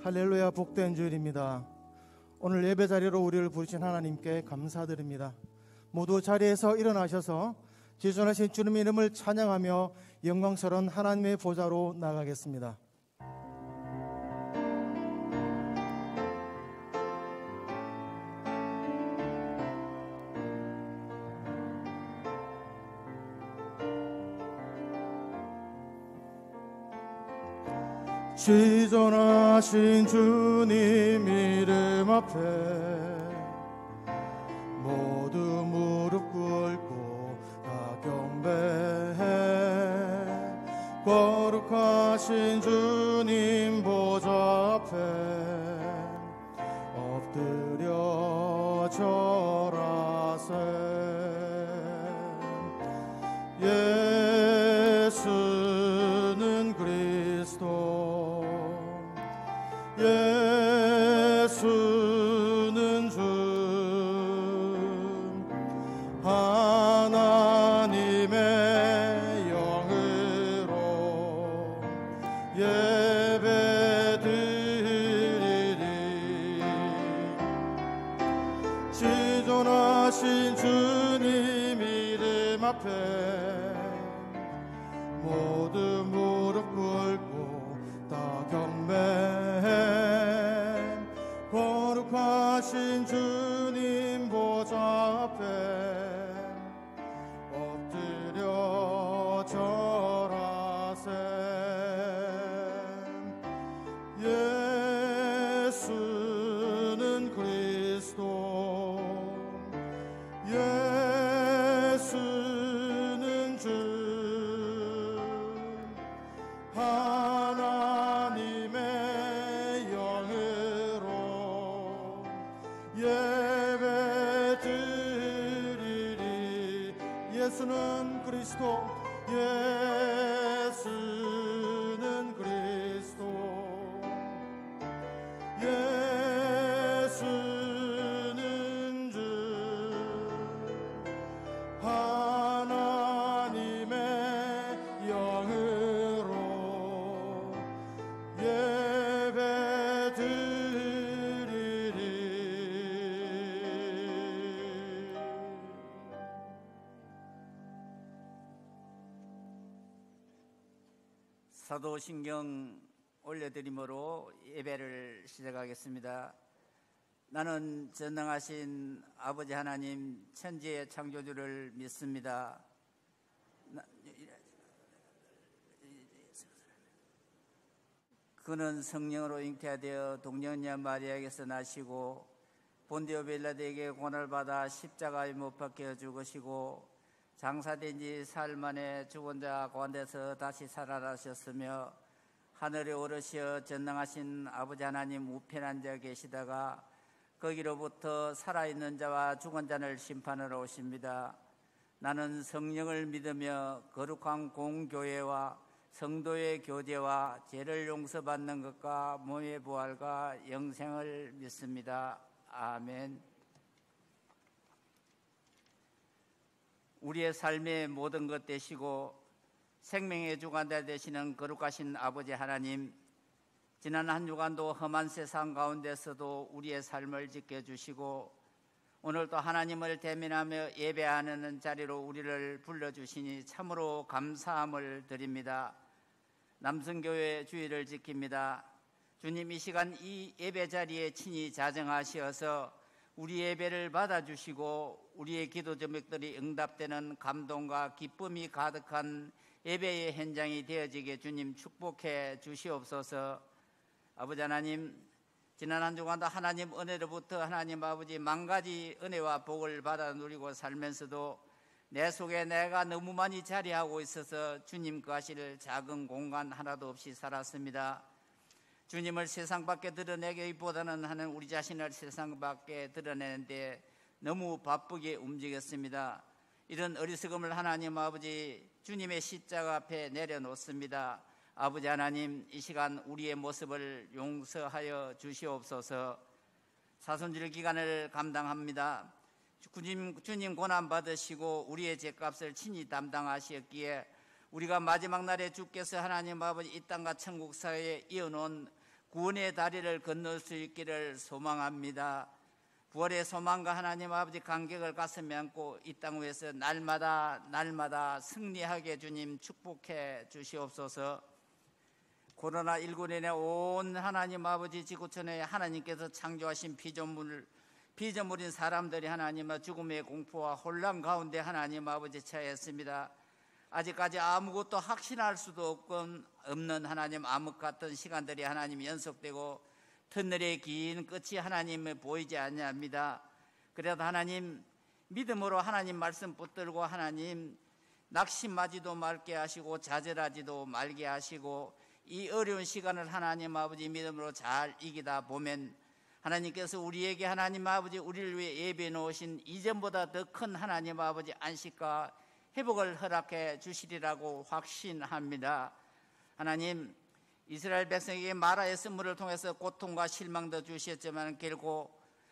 할렐루야, 복된 주일입니다. 오늘 예배 자리로 우리를 부르신 하나님께 감사드립니다. 모두 자리에서 일어나셔서 지존하신 주님 이름을 찬양하며 영광스러운 하나님의 보좌로 나가겠습니다. 지존하신 주님 이름 앞에 모두 무릎 꿇고 다 경배해. 거룩하신 주님 보좌 앞에 엎드려 절하세. 예수는 그리스도, 예수는 주, 하나님의 영으로 예배드리리. 지존하신 주님 이름 앞에 모두 무릎 꿇고 다 경배해. 거룩하신 주님 보좌 앞에 엎드려 절하세. 예수는 그리스도, 예수는 주, 하나님의 영으로 예배드리리. 예수는 그리스도, 예수는 그리스도, 예수는 주, 하나님의 영으로 예배드리리. 사도신경 올려드림으로 예배를 시작하겠습니다. 나는 전능하신 아버지 하나님 천지의 창조주를 믿습니다. 그는 성령으로 잉태하여 동정녀 마리아에게서 나시고 본디오 빌라도에게 고난을 받아 십자가에 못 박혀 죽으시고 장사된 지 사흘 만에 죽은 자 가운데서 다시 살아나셨으며 하늘에 오르시어 전능하신 아버지 하나님 우편에 앉아 계시다가 거기로부터 살아있는 자와 죽은 자를 심판하러 오십니다. 나는 성령을 믿으며 거룩한 공교회와 성도의 교제와 죄를 용서받는 것과 몸의 부활과 영생을 믿습니다. 아멘. 우리의 삶의 모든 것 되시고 생명의 주관자 되시는 거룩하신 아버지 하나님, 지난 한 주간도 험한 세상 가운데서도 우리의 삶을 지켜주시고 오늘도 하나님을 대면하며 예배하는 자리로 우리를 불러주시니 참으로 감사함을 드립니다. 남성교회 주일을 지킵니다. 주님, 이 시간 이 예배 자리에 친히 자정하시어서 우리 예배를 받아주시고 우리의 기도 제목들이 응답되는 감동과 기쁨이 가득한 예배의 현장이 되어지게 주님 축복해 주시옵소서. 아버지 하나님, 지난 한 주간도 하나님 은혜로부터 하나님 아버지 만가지 은혜와 복을 받아 누리고 살면서도 내 속에 내가 너무 많이 자리하고 있어서 주님 거하실 작은 공간 하나도 없이 살았습니다. 주님을 세상 밖에 드러내기보다는 하는 우리 자신을 세상 밖에 드러내는데 너무 바쁘게 움직였습니다. 이런 어리석음을 하나님 아버지 주님의 십자가 앞에 내려놓습니다. 아버지 하나님, 이 시간 우리의 모습을 용서하여 주시옵소서. 사순절 기간을 감당합니다. 주님 고난 받으시고 우리의 죄값을 친히 담당하셨기에 우리가 마지막 날에 주께서 하나님 아버지 이 땅과 천국 사이에 이어놓은 구원의 다리를 건널 수 있기를 소망합니다. 부활의 소망과 하나님 아버지 간격을 가슴에 안고 이 땅 위에서 날마다 승리하게 주님 축복해 주시옵소서. 코로나19로 인해 온 하나님 아버지 지구촌에 하나님께서 창조하신 피조물인 사람들이 하나님의 죽음의 공포와 혼란 가운데 하나님 아버지 처했습니다. 아직까지 아무것도 확신할 수도 없는 하나님 암흑 같은 시간들이 하나님 연속되고 터널의 긴 끝이 하나님을 보이지 아니합니다. 그래도 하나님 믿음으로 하나님 말씀 붙들고 하나님 낙심하지도 말게 하시고 좌절하지도 말게 하시고 이 어려운 시간을 하나님 아버지 믿음으로 잘 이기다 보면 하나님께서 우리에게 하나님 아버지 우리를 위해 예비해 놓으신 이전보다 더 큰 하나님 아버지 안식과 회복을 허락해 주시리라고 확신합니다. 하나님 이스라엘 백성에게 마라의 선물을 통해서 고통과 실망도 주셨지만 결국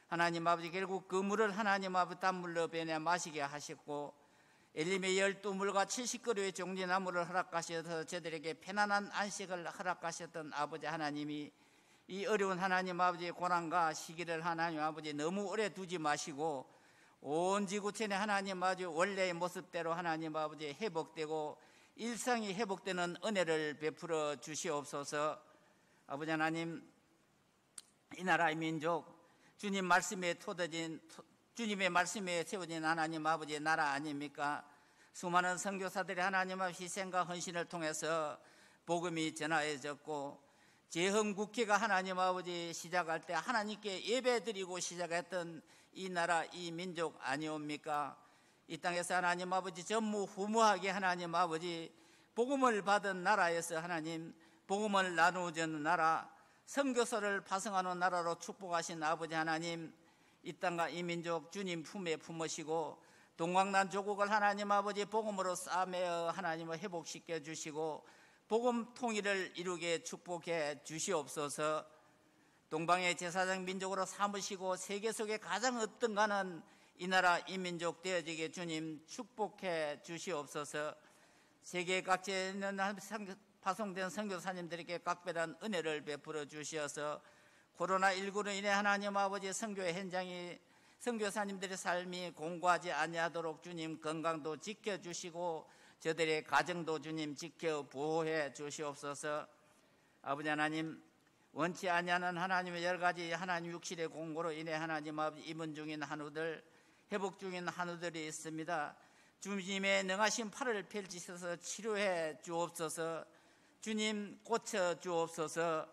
하나님 아버지 결국 그 물을 하나님 아버지 단물로 변해 마시게 하셨고 엘림의 12물과 70그루의 종려나무를 허락하셔서 저들에게 편안한 안식을 허락하셨던 아버지 하나님이 이 어려운 하나님 아버지의 고난과 시기를 하나님 아버지 너무 오래 두지 마시고 온 지구촌에 하나님 아버지 원래의 모습대로 하나님 아버지 회복되고 일상이 회복되는 은혜를 베풀어 주시옵소서. 아버지 하나님 이 나라의 민족 주님의 말씀에 세워진 하나님 아버지의 나라 아닙니까? 수많은 선교사들이 하나님 아버지 희생과 헌신을 통해서 복음이 전하여졌고 제헌국회가 하나님 아버지 시작할 때 하나님께 예배드리고 시작했던 이 나라 이 민족 아니옵니까? 이 땅에서 하나님 아버지 전무후무하게 하나님 아버지 복음을 받은 나라에서 하나님 복음을 나누어주는 나라 선교사를 파송하는 나라로 축복하신 아버지 하나님 이 땅과 이 민족 주님 품에 품으시고 동방난 조국을 하나님 아버지 복음으로 싸매어 하나님을 회복시켜 주시고 복음 통일을 이루게 축복해 주시옵소서. 동방의 제사장 민족으로 삼으시고 세계 속에 가장 으뜸가는 이 나라 이 민족 되어지게 주님 축복해 주시옵소서. 세계 각지에 있는 파송된 선교사님들에게 각별한 은혜를 베풀어 주시어서 코로나19로 인해 하나님 아버지 선교의 현장이 선교사님들의 삶이 공고하지 아니하도록 주님 건강도 지켜주시고 저들의 가정도 주님 지켜 보호해 주시옵소서. 아버지 하나님 원치 아니하는 하나님의 여러 가지 하나님 육실의 공고로 인해 하나님 아버지 입원 중인 한우들 회복 중인 한우들이 있습니다. 주님의 능하신 팔을 펼치셔서 치료해 주옵소서. 주님 고쳐 주옵소서.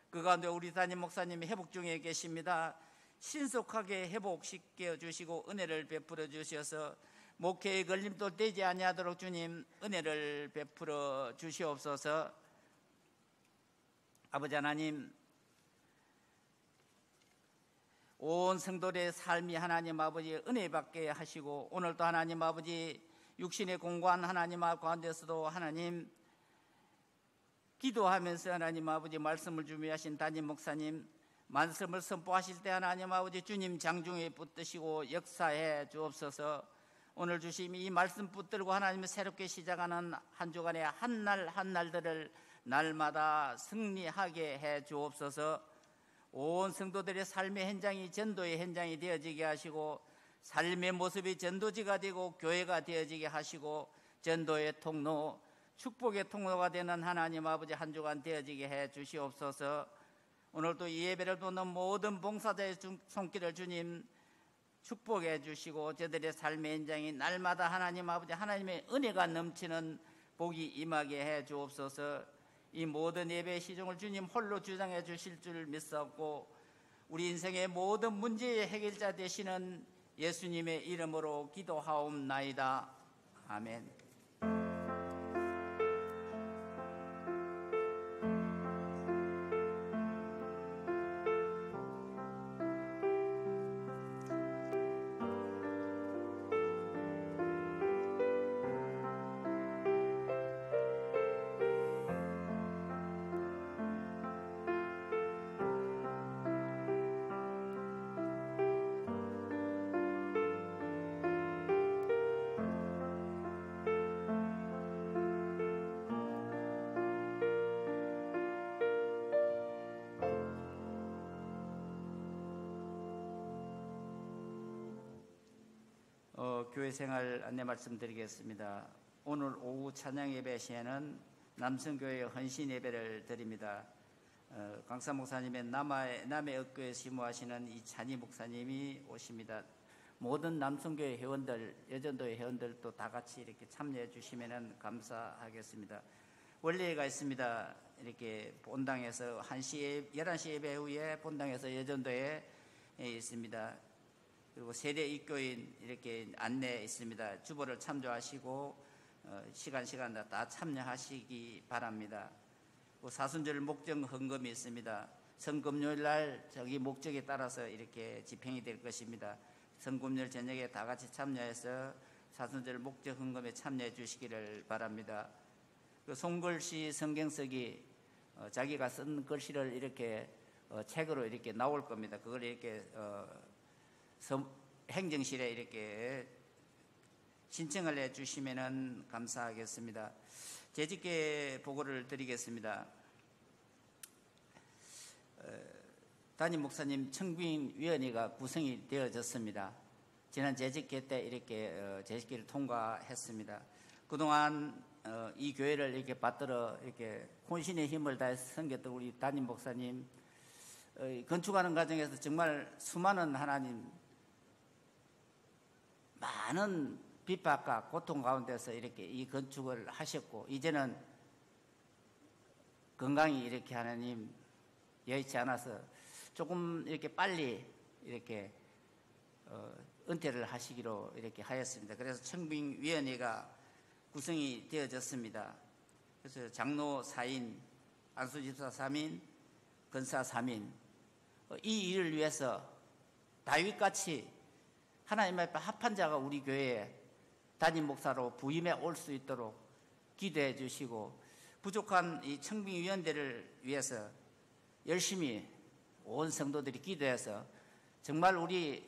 그 가운데 우리 담임 목사님이 회복 중에 계십니다. 신속하게 회복시켜 주시고 은혜를 베풀어 주셔서 목회의 걸림돌 되지 아니하도록 주님 은혜를 베풀어 주시옵소서. 아버지 하나님 온 성도들의 삶이 하나님 아버지 은혜 받게 하시고 오늘도 하나님 아버지 육신의 공고한 하나님 가운데서도 하나님 기도하면서 하나님 아버지 말씀을 준비하신 담임 목사님 말씀을 선포하실 때 하나님 아버지 주님 장중에 붙드시고 역사해 주옵소서. 오늘 주심 이 말씀 붙들고 하나님을 새롭게 시작하는 한 주간의 한날 한날들을 날마다 승리하게 해 주옵소서. 온 성도들의 삶의 현장이 전도의 현장이 되어지게 하시고 삶의 모습이 전도지가 되고 교회가 되어지게 하시고 전도의 통로 축복의 통로가 되는 하나님 아버지 한 주간 되어지게 해 주시옵소서. 오늘도 이 예배를 돕는 모든 봉사자의 손길을 주님 축복해 주시고 저들의 삶의 현장이 날마다 하나님 아버지 하나님의 은혜가 넘치는 복이 임하게 해 주옵소서. 이 모든 예배의 시종을 주님 홀로 주장해 주실 줄 믿사옵고 우리 인생의 모든 문제의 해결자 되시는 예수님의 이름으로 기도하옵나이다. 아멘. 교회 생활 안내 말씀드리겠습니다. 오늘 오후 찬양 예배 시에는 남성교회 헌신 예배를 드립니다. 강사 목사님의 남해읍교회 시무하시는 이찬희 목사님이 오십니다. 모든 남성교회 회원들, 여전도회 회원들도 다 같이 이렇게 참여해 주시면 감사하겠습니다. 원래가 있습니다. 이렇게 본당에서 11시 예배 후에 본당에서 여전도에 있습니다. 그리고 세대 입교인 이렇게 안내 있습니다. 주보를 참조하시고 시간 다 참여하시기 바랍니다. 사순절 목적 헌금이 있습니다. 성금요일 날 저기 목적에 따라서 이렇게 집행이 될 것입니다. 성금요일 저녁에 다 같이 참여해서 사순절 목적 헌금에 참여해 주시기를 바랍니다. 손글씨 성경쓰기 자기가 쓴 글씨를 이렇게 책으로 이렇게 나올 겁니다. 그걸 이렇게 행정실에 이렇게 신청을 해 주시면 감사하겠습니다. 재직계 보고를 드리겠습니다. 담임 목사님 청빙위원회가 구성이 되어졌습니다. 지난 재직계 때 이렇게 재직계를 통과했습니다. 그동안 이 교회를 이렇게 받들어 이렇게 혼신의 힘을 다해서 섬겼던 우리 담임 목사님, 건축하는 과정에서 정말 수많은 하나님 많은 핍박과 고통 가운데서 이렇게 이 건축을 하셨고, 이제는 건강이 이렇게 하나님 여의치 않아서 조금 이렇게 빨리 이렇게 은퇴를 하시기로 이렇게 하였습니다. 그래서 청빙위원회가 구성이 되어졌습니다. 그래서 장로 4인, 안수집사 3인, 권사 3인, 이 일을 위해서 다윗같이 하나님 앞에 합한 자가 우리 교회에 담임 목사로 부임해 올 수 있도록 기도해 주시고, 부족한 이 청빙위원회를 위해서 열심히 온 성도들이 기도해서 정말 우리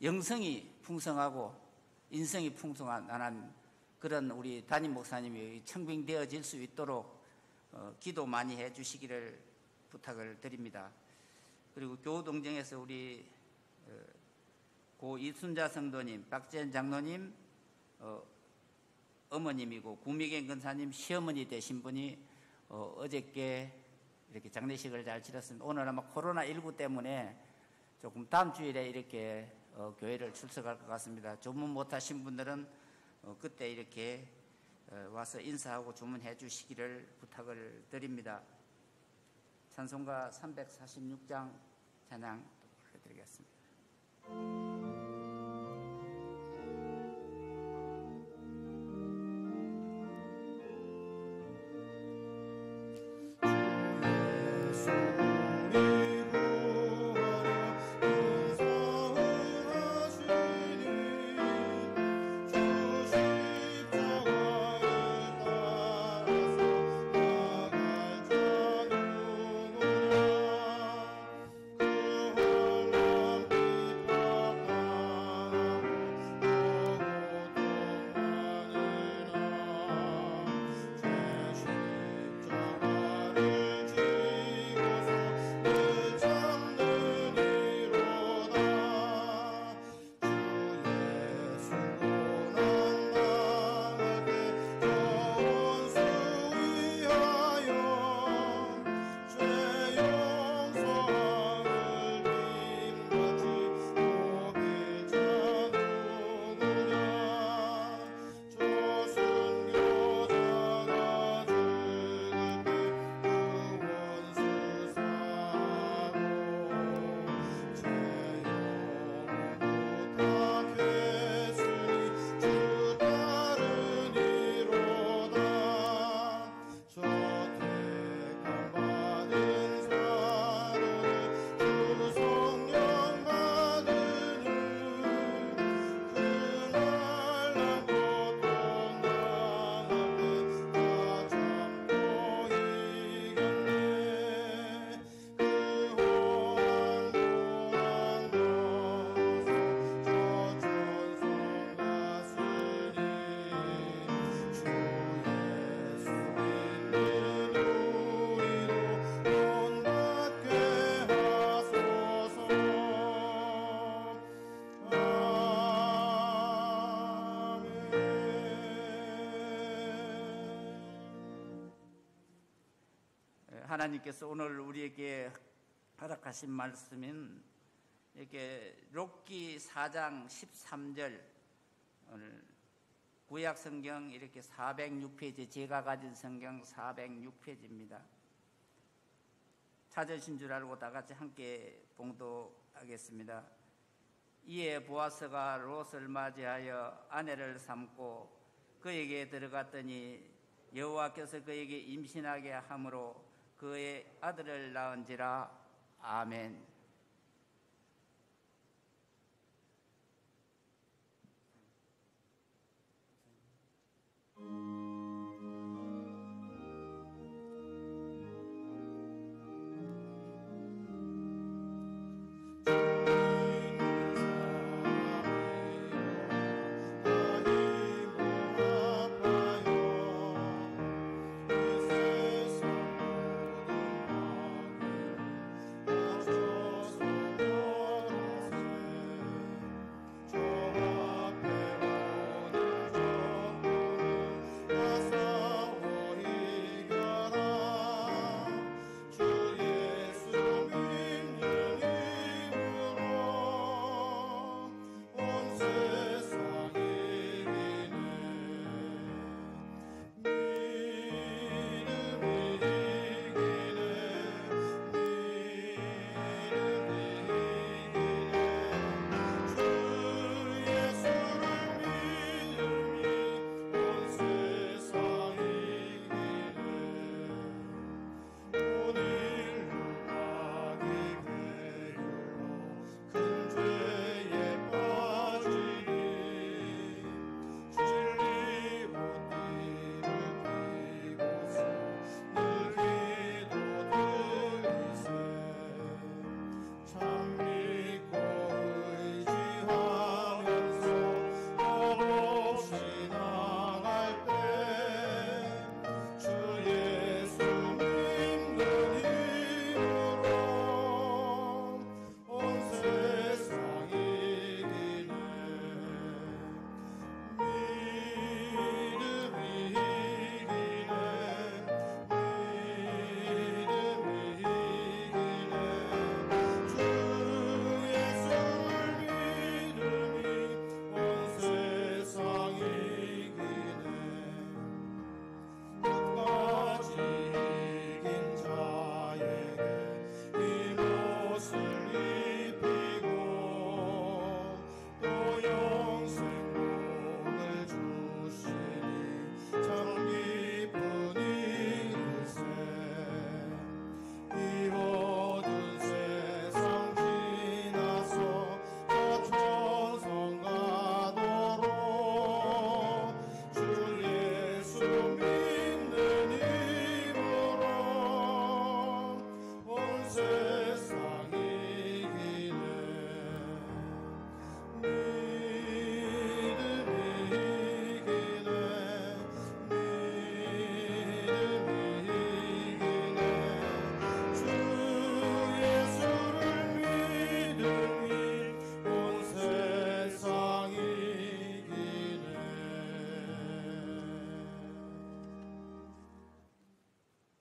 영성이 풍성하고 인성이 풍성한 하나님, 그런 우리 담임 목사님이 청빙되어질 수 있도록 기도 많이 해 주시기를 부탁을 드립니다. 그리고 교우동정에서 우리 고 이순자 성도님, 박재현 장로님 어머님이고 구미경 권사님 시어머니 되신 분이 어저께 이렇게 장례식을 잘 치렀습니다. 오늘 아마 코로나19 때문에 조금 다음 주일에 이렇게 교회를 출석할 것 같습니다. 주문 못하신 분들은 그때 이렇게 와서 인사하고 주문해 주시기를 부탁을 드립니다. 찬송가 346장 찬양 올려드리겠습니다. 하나님께서 오늘 우리에게 허락하신 말씀은 이렇게 록기 4장 13절, 오늘 구약 성경 이렇게 406페이지, 제가 가진 성경 406페이지입니다. 찾으신 줄 알고 다 같이 함께 봉독하겠습니다. 이에 보아스가 롯을 맞이하여 아내를 삼고 그에게 들어갔더니 여호와께서 그에게 임신하게 함으로 그의 아들을 낳은지라. 아멘.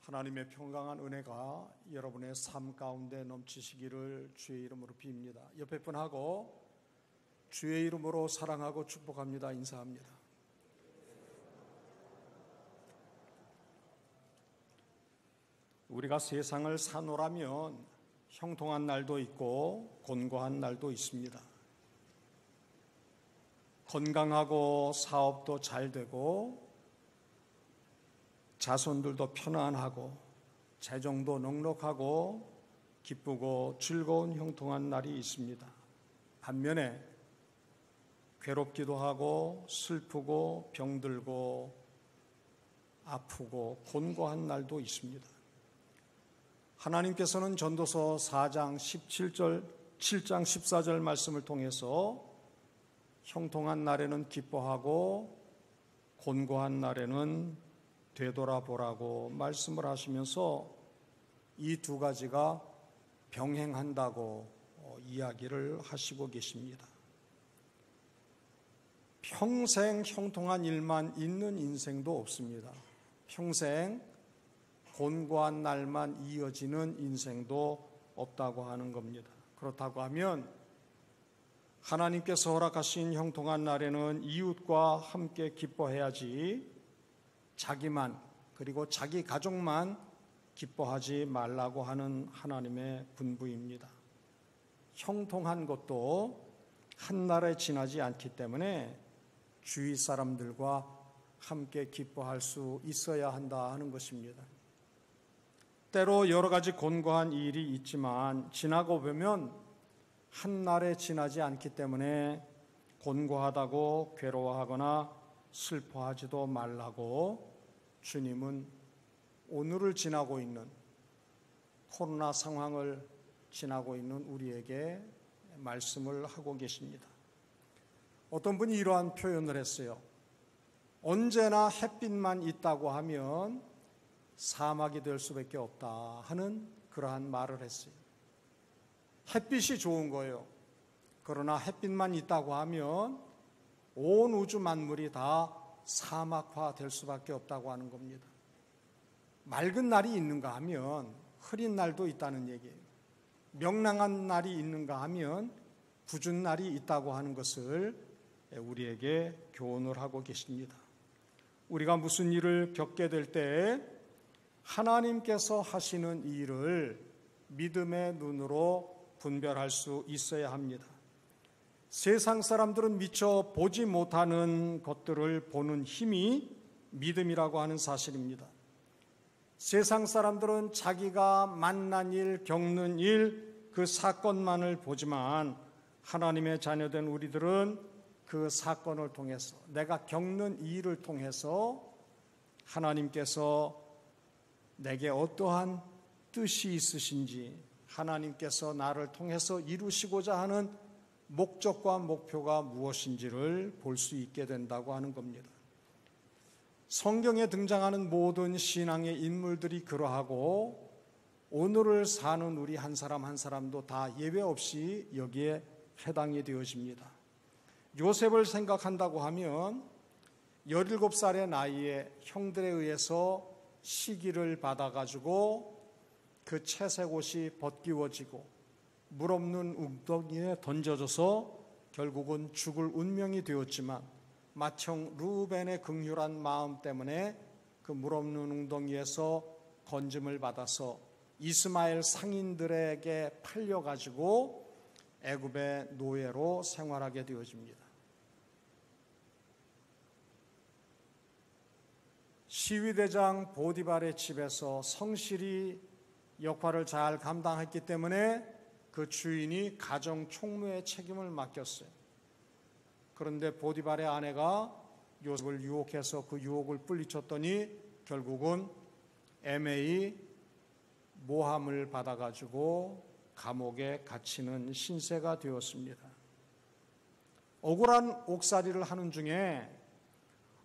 하나님의 평강한 은혜가 여러분의 삶 가운데 넘치시기를 주의 이름으로 빕니다. 옆에 분하고 주의 이름으로 사랑하고 축복합니다. 인사합니다. 우리가 세상을 사노라면 형통한 날도 있고 곤고한 날도 있습니다. 건강하고 사업도 잘 되고 자손들도 편안하고 재정도 넉넉하고 기쁘고 즐거운 형통한 날이 있습니다. 반면에 괴롭기도 하고 슬프고 병들고 아프고 곤고한 날도 있습니다. 하나님께서는 전도서 4장 7장 14절 말씀을 통해서 형통한 날에는 기뻐하고 곤고한 날에는 되돌아보라고 말씀을 하시면서 이 두 가지가 병행한다고 이야기를 하시고 계십니다. 평생 형통한 일만 있는 인생도 없습니다. 평생 곤고한 날만 이어지는 인생도 없다고 하는 겁니다. 그렇다고 하면 하나님께서 허락하신 형통한 날에는 이웃과 함께 기뻐해야지 자기만 그리고 자기 가족만 기뻐하지 말라고 하는 하나님의 분부입니다. 형통한 것도 한날에 지나지 않기 때문에 주위 사람들과 함께 기뻐할 수 있어야 한다 하는 것입니다. 때로 여러 가지 곤고한 일이 있지만 지나고 보면 한날에 지나지 않기 때문에 곤고하다고 괴로워하거나 슬퍼하지도 말라고 주님은 오늘을 지나고 있는 코로나 상황을 지나고 있는 우리에게 말씀을 하고 계십니다. 어떤 분이 이러한 표현을 했어요. 언제나 햇빛만 있다고 하면 사막이 될 수밖에 없다 하는 그러한 말을 했어요. 햇빛이 좋은 거예요. 그러나 햇빛만 있다고 하면 온 우주 만물이 다 사막화 될 수밖에 없다고 하는 겁니다. 맑은 날이 있는가 하면 흐린 날도 있다는 얘기예요. 명랑한 날이 있는가 하면 궂은 날이 있다고 하는 것을 우리에게 교훈을 하고 계십니다. 우리가 무슨 일을 겪게 될 때 하나님께서 하시는 일을 믿음의 눈으로 분별할 수 있어야 합니다. 세상 사람들은 미처 보지 못하는 것들을 보는 힘이 믿음이라고 하는 사실입니다. 세상 사람들은 자기가 만난 일, 겪는 일, 그 사건만을 보지만 하나님의 자녀된 우리들은 그 사건을 통해서 내가 겪는 이 일을 통해서 하나님께서 내게 어떠한 뜻이 있으신지 하나님께서 나를 통해서 이루시고자 하는 목적과 목표가 무엇인지를 볼 수 있게 된다고 하는 겁니다. 성경에 등장하는 모든 신앙의 인물들이 그러하고 오늘을 사는 우리 한 사람 한 사람도 다 예외 없이 여기에 해당이 되어집니다. 요셉을 생각한다고 하면 17살의 나이에 형들에 의해서 시기를 받아가지고 그 채색 옷이 벗기워지고 물 없는 웅덩이에 던져져서 결국은 죽을 운명이 되었지만 맏형 루벤의 긍휼한 마음 때문에 그 물 없는 웅덩이에서 건짐을 받아서 이스마엘 상인들에게 팔려가지고 애굽의 노예로 생활하게 되어집니다. 시위대장 보디발의 집에서 성실히 역할을 잘 감당했기 때문에 그 주인이 가정 총무의 책임을 맡겼어요. 그런데 보디발의 아내가 요셉을 유혹해서 그 유혹을 뿌리쳤더니 결국은 애매히 모함을 받아가지고 감옥에 갇히는 신세가 되었습니다. 억울한 옥살이를 하는 중에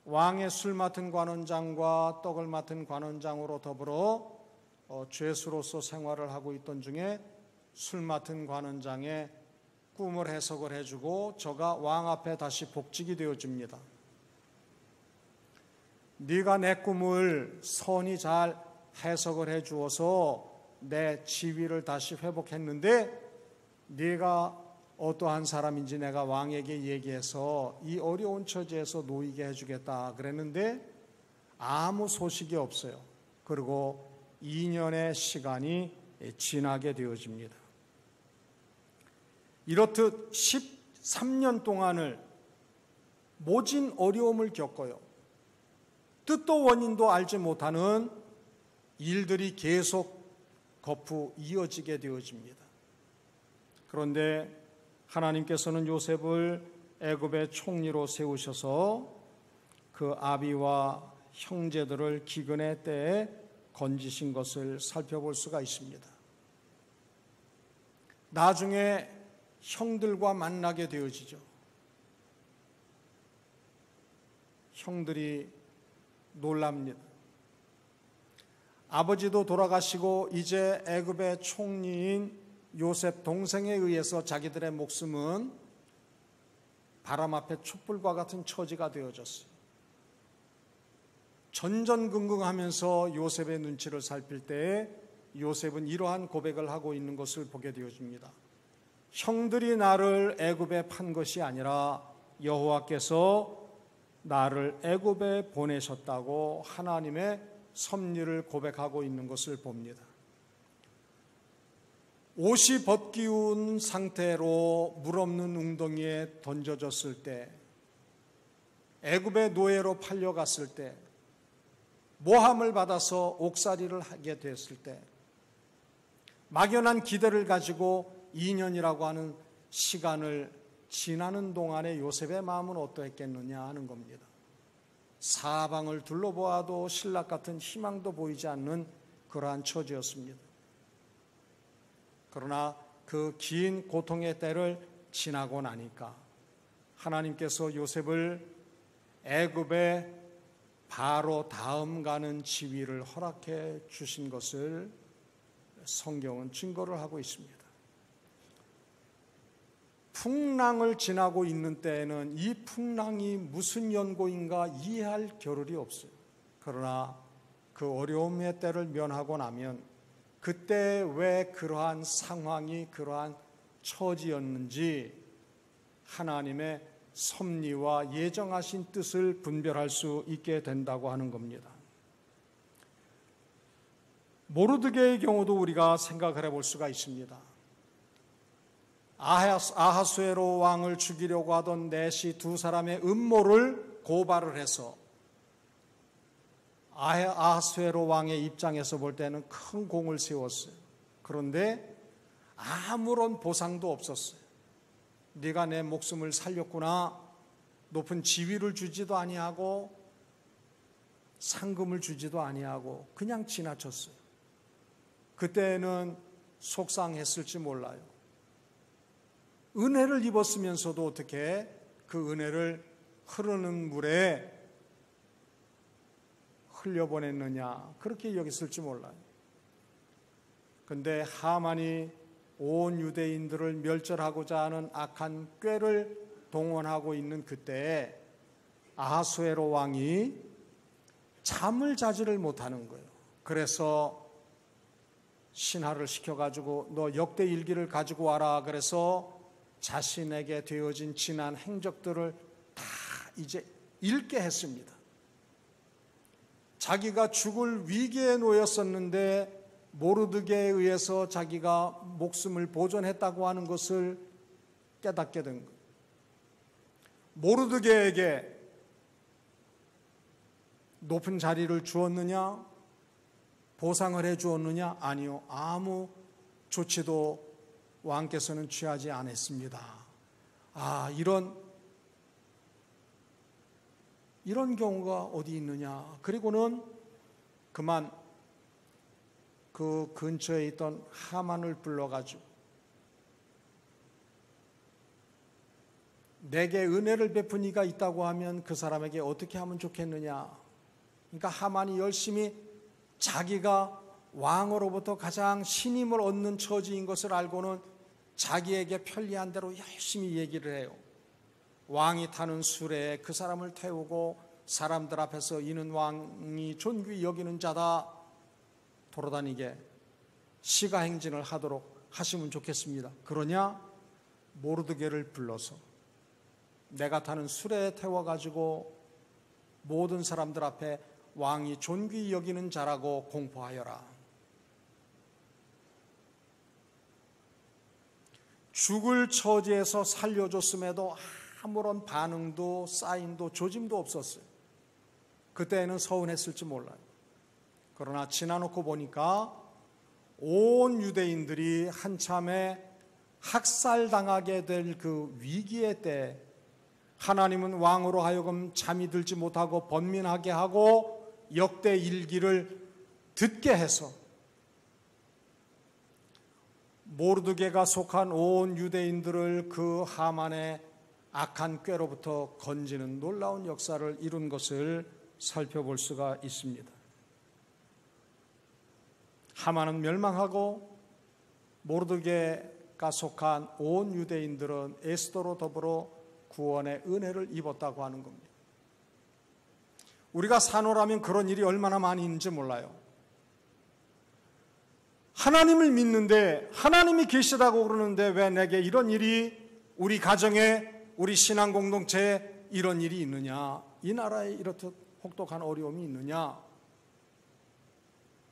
왕의 술 맡은 관원장과 떡을 맡은 관원장으로 더불어 죄수로서 생활을 하고 있던 중에 술 맡은 관원장의 꿈을 해석을 해주고 저가 왕 앞에 다시 복직이 되어집니다. 네가 내 꿈을 선히 잘 해석을 해주어서 내 지위를 다시 회복했는데 네가 어떠한 사람인지 내가 왕에게 얘기해서 이 어려운 처지에서 놓이게 해주겠다 그랬는데 아무 소식이 없어요. 그리고 2년의 시간이 지나게 되어집니다. 이렇듯 13년 동안을 모진 어려움을 겪어요. 뜻도 원인도 알지 못하는 일들이 계속 거푸 이어지게 되어집니다. 그런데 하나님께서는 요셉을 애굽의 총리로 세우셔서 그 아비와 형제들을 기근의 때에 건지신 것을 살펴볼 수가 있습니다. 나중에 형들과 만나게 되어지죠. 형들이 놀랍니다. 아버지도 돌아가시고 이제 애굽의 총리인 요셉 동생에 의해서 자기들의 목숨은 바람 앞에 촛불과 같은 처지가 되어졌어요. 전전긍긍하면서 요셉의 눈치를 살필 때에 요셉은 이러한 고백을 하고 있는 것을 보게 되어집니다. 형들이 나를 애굽에 판 것이 아니라 여호와께서 나를 애굽에 보내셨다고 하나님의 섭리를 고백하고 있는 것을 봅니다. 옷이 벗기운 상태로 물 없는 웅덩이에 던져졌을 때, 애굽의 노예로 팔려갔을 때, 모함을 받아서 옥살이를 하게 됐을 때, 막연한 기대를 가지고 2년이라고 하는 시간을 지나는 동안에 요셉의 마음은 어떠했겠느냐 하는 겁니다. 사방을 둘러보아도 신락 같은 희망도 보이지 않는 그러한 처지였습니다. 그러나 그 긴 고통의 때를 지나고 나니까 하나님께서 요셉을 애굽의 바로 다음 가는 지위를 허락해 주신 것을 성경은 증거를 하고 있습니다. 풍랑을 지나고 있는 때에는 이 풍랑이 무슨 연고인가 이해할 겨를이 없어요. 그러나 그 어려움의 때를 면하고 나면 그때 왜 그러한 상황이 그러한 처지였는지 하나님의 섭리와 예정하신 뜻을 분별할 수 있게 된다고 하는 겁니다. 모르드게의 경우도 우리가 생각을 해볼 수가 있습니다. 아하수에로 왕을 죽이려고 하던 넷이 두 사람의 음모를 고발을 해서 아하수에로 왕의 입장에서 볼 때는 큰 공을 세웠어요. 그런데 아무런 보상도 없었어요. 네가 내 목숨을 살렸구나. 높은 지위를 주지도 아니하고 상금을 주지도 아니하고 그냥 지나쳤어요. 그때는 속상했을지 몰라요. 은혜를 입었으면서도 어떻게 그 은혜를 흐르는 물에 흘려보냈느냐, 그렇게 여겼을지 몰라요. 그런데 하만이 온 유대인들을 멸절하고자 하는 악한 꾀를 동원하고 있는 그때에 아하수에로 왕이 잠을 자지를 못하는 거예요. 그래서 신하를 시켜가지고 너 역대 일기를 가지고 와라. 그래서 자신에게 되어진 지난 행적들을 다 이제 읽게 했습니다. 자기가 죽을 위기에 놓였었는데 모르드게에 의해서 자기가 목숨을 보존했다고 하는 것을 깨닫게 된 거예요. 모르드게에게 높은 자리를 주었느냐? 보상을 해 주었느냐? 아니요. 아무 조치도 왕께서는 취하지 않았습니다. 이런 경우가 어디 있느냐? 그리고는 그만 그 근처에 있던 하만을 불러가지고 내게 은혜를 베푼 이가 있다고 하면 그 사람에게 어떻게 하면 좋겠느냐? 그러니까 하만이 열심히 자기가 왕으로부터 가장 신임을 얻는 처지인 것을 알고는 자기에게 편리한 대로 열심히 얘기를 해요. 왕이 타는 수레에 그 사람을 태우고 사람들 앞에서 이는 왕이 존귀히 여기는 자다 돌아다니게 시가행진을 하도록 하시면 좋겠습니다. 그러냐? 모르드게를 불러서 내가 타는 수레에 태워가지고 모든 사람들 앞에 왕이 존귀히 여기는 자라고 공포하여라. 죽을 처지에서 살려줬음에도 아무런 반응도 사인도 조짐도 없었어요. 그때는 서운했을지 몰라요. 그러나 지나놓고 보니까 온 유대인들이 한참에 학살당하게 될 그 위기의 때 하나님은 왕으로 하여금 잠이 들지 못하고 번민하게 하고 역대 일기를 듣게 해서 모르드게가 속한 온 유대인들을 그 하만의 악한 꾀로부터 건지는 놀라운 역사를 이룬 것을 살펴볼 수가 있습니다. 하만은 멸망하고 모르드게가 속한 온 유대인들은 에스더로 더불어 구원의 은혜를 입었다고 하는 겁니다. 우리가 산호라면 그런 일이 얼마나 많이 있는지 몰라요. 하나님을 믿는데, 하나님이 계시다고 그러는데 왜 내게 이런 일이, 우리 가정에, 우리 신앙 공동체에 이런 일이 있느냐, 이 나라에 이렇듯 혹독한 어려움이 있느냐,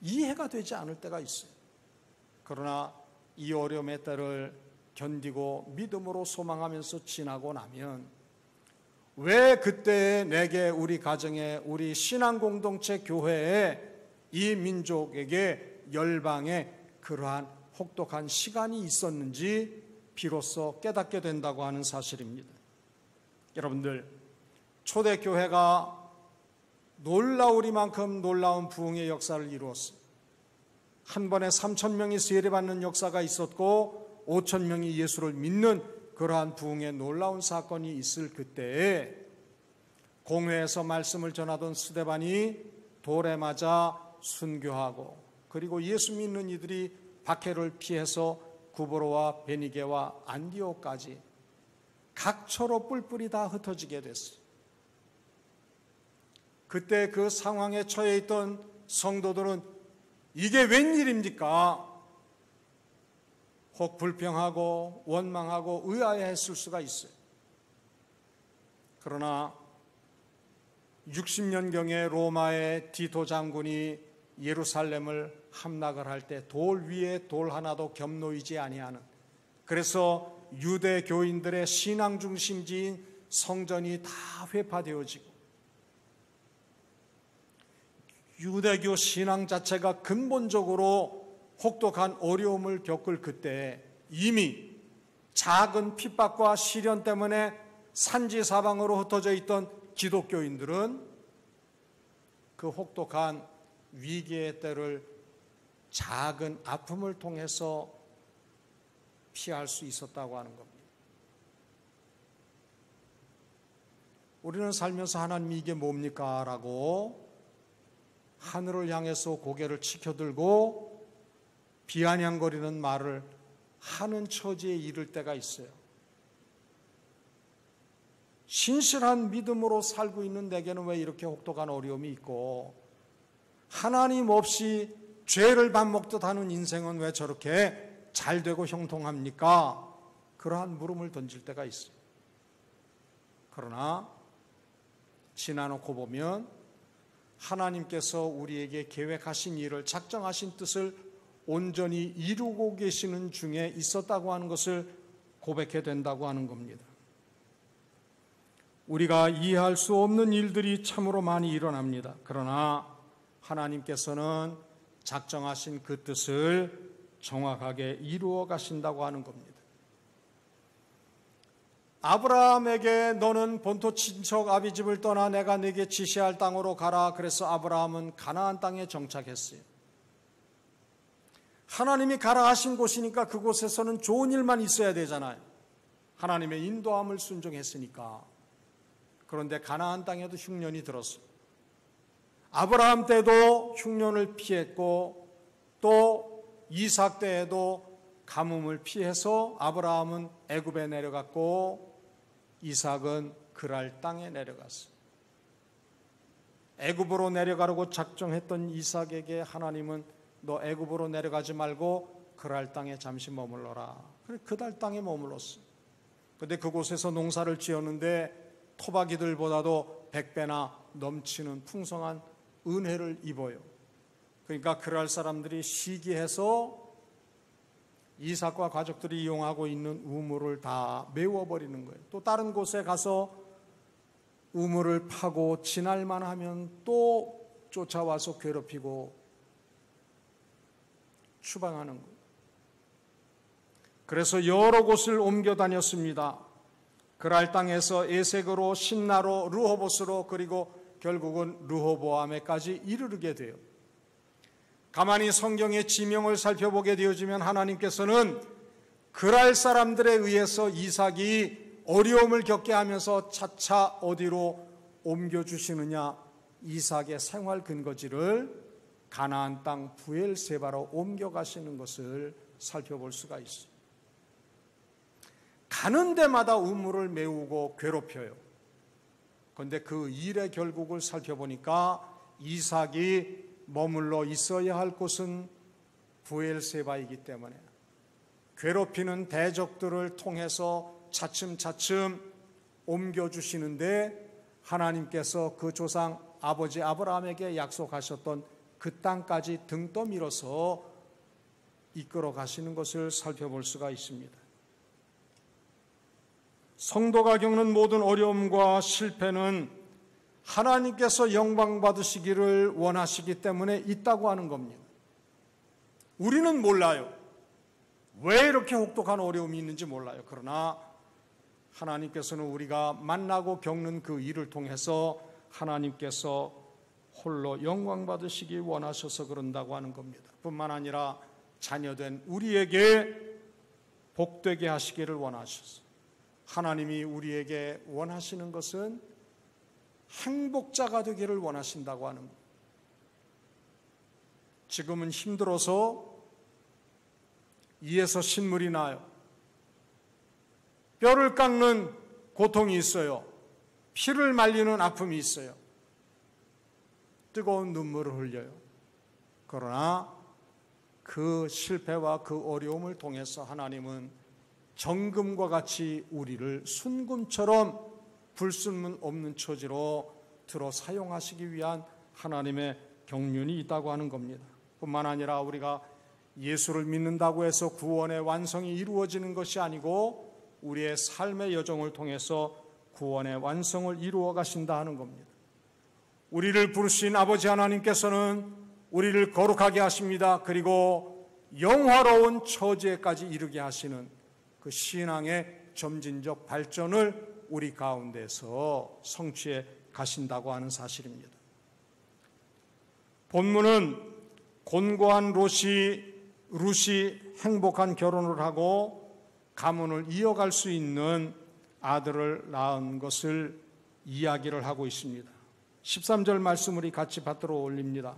이해가 되지 않을 때가 있어요. 그러나 이 어려움의 때를 견디고 믿음으로 소망하면서 지나고 나면 왜 그때 내게, 우리 가정에, 우리 신앙 공동체, 교회에, 이 민족에게, 열방에 그러한 혹독한 시간이 있었는지 비로소 깨닫게 된다고 하는 사실입니다. 여러분들, 초대교회가 놀라우리만큼 놀라운 부흥의 역사를 이루었어요. 한 번에 3,000명이 세례받는 역사가 있었고 5,000명이 예수를 믿는 그러한 부흥의 놀라운 사건이 있을 그때에 공회에서 말씀을 전하던 스데반이 돌에 맞아 순교하고, 그리고 예수 믿는 이들이 박해를 피해서 구브로와 베니게와 안디오까지 각처로 뿔뿔이 다 흩어지게 됐어요. 그때 그 상황에 처해 있던 성도들은 이게 웬일입니까? 혹 불평하고 원망하고 의아해했을 수가 있어요. 그러나 60년경에 로마의 디도 장군이 예루살렘을 함락을 할 때 돌 위에 돌 하나도 겸놓이지 아니하는, 그래서 유대 교인들의 신앙 중심지인 성전이 다 회파되어지고 유대교 신앙 자체가 근본적으로 혹독한 어려움을 겪을 그때 이미 작은 핍박과 시련 때문에 산지사방으로 흩어져 있던 기독교인들은 그 혹독한 위기의 때를 작은 아픔을 통해서 피할 수 있었다고 하는 겁니다. 우리는 살면서 하나님이 이게 뭡니까? 라고 하늘을 향해서 고개를 치켜들고 비아냥거리는 말을 하는 처지에 이를 때가 있어요. 신실한 믿음으로 살고 있는 내게는 왜 이렇게 혹독한 어려움이 있고, 하나님 없이 죄를 밥 먹듯 하는 인생은 왜 저렇게 잘 되고 형통합니까? 그러한 물음을 던질 때가 있어요. 그러나 지나놓고 보면 하나님께서 우리에게 계획하신 일을, 작정하신 뜻을 온전히 이루고 계시는 중에 있었다고 하는 것을 고백해야 된다고 하는 겁니다. 우리가 이해할 수 없는 일들이 참으로 많이 일어납니다. 그러나 하나님께서는 작정하신 그 뜻을 정확하게 이루어 가신다고 하는 겁니다. 아브라함에게 너는 본토 친척 아비집을 떠나 내가 네게 지시할 땅으로 가라. 그래서 아브라함은 가나안 땅에 정착했어요. 하나님이 가라 하신 곳이니까 그곳에서는 좋은 일만 있어야 되잖아요. 하나님의 인도함을 순종했으니까. 그런데 가나안 땅에도 흉년이 들었어요. 아브라함 때도 흉년을 피했고 또 이삭 때에도 가뭄을 피해서 아브라함은 애굽에 내려갔고 이삭은 그랄 땅에 내려갔어요. 애굽으로 내려가려고 작정했던 이삭에게 하나님은 너 애굽으로 내려가지 말고 그랄 땅에 잠시 머물러라. 그래 그랄 땅에 머물렀어요. 그런데 그곳에서 농사를 지었는데 토박이들보다도 100배나 넘치는 풍성한 은혜를 입어요. 그러니까 그랄 사람들이 시기해서 이삭과 가족들이 이용하고 있는 우물을 다 메워버리는 거예요. 또 다른 곳에 가서 우물을 파고 지날만 하면 또 쫓아와서 괴롭히고 추방하는 거예요. 그래서 여러 곳을 옮겨 다녔습니다. 그랄 땅에서 에색으로 신나로 르호보스로 그리고 결국은 르호보암에까지 이르게 돼요. 가만히 성경의 지명을 살펴보게 되어지면 하나님께서는 그랄 사람들에 의해서 이삭이 어려움을 겪게 하면서 차차 어디로 옮겨주시느냐, 이삭의 생활 근거지를 가나안 땅 부엘세바로 옮겨가시는 것을 살펴볼 수가 있어요. 가는 데마다 우물을 메우고 괴롭혀요. 그런데 그 일의 결국을 살펴보니까 이삭이 머물러 있어야 할 곳은 브엘세바이기 때문에 괴롭히는 대적들을 통해서 차츰차츰 옮겨주시는데 하나님께서 그 조상 아버지 아브라함에게 약속하셨던 그 땅까지 등 떠밀어서 이끌어 가시는 것을 살펴볼 수가 있습니다. 성도가 겪는 모든 어려움과 실패는 하나님께서 영광 받으시기를 원하시기 때문에 있다고 하는 겁니다. 우리는 몰라요. 왜 이렇게 혹독한 어려움이 있는지 몰라요. 그러나 하나님께서는 우리가 만나고 겪는 그 일을 통해서 하나님께서 홀로 영광 받으시기 원하셔서 그런다고 하는 겁니다. 뿐만 아니라 자녀된 우리에게 복되게 하시기를 원하셔서 하나님이 우리에게 원하시는 것은 행복자가 되기를 원하신다고 하는 겁니다. 지금은 힘들어서 이에서 신물이 나요. 뼈를 깎는 고통이 있어요. 피를 말리는 아픔이 있어요. 뜨거운 눈물을 흘려요. 그러나 그 실패와 그 어려움을 통해서 하나님은 정금과 같이 우리를 순금처럼 불순물 없는 처지로 들어 사용하시기 위한 하나님의 경륜이 있다고 하는 겁니다. 뿐만 아니라 우리가 예수를 믿는다고 해서 구원의 완성이 이루어지는 것이 아니고 우리의 삶의 여정을 통해서 구원의 완성을 이루어 가신다 하는 겁니다. 우리를 부르신 아버지 하나님께서는 우리를 거룩하게 하십니다. 그리고 영화로운 처지에까지 이르게 하시는 그 신앙의 점진적 발전을 우리 가운데서 성취해 가신다고 하는 사실입니다. 본문은 곤고한 룻이 행복한 결혼을 하고 가문을 이어갈 수 있는 아들을 낳은 것을 이야기를 하고 있습니다. 13절 말씀 우리 같이 받들어 올립니다.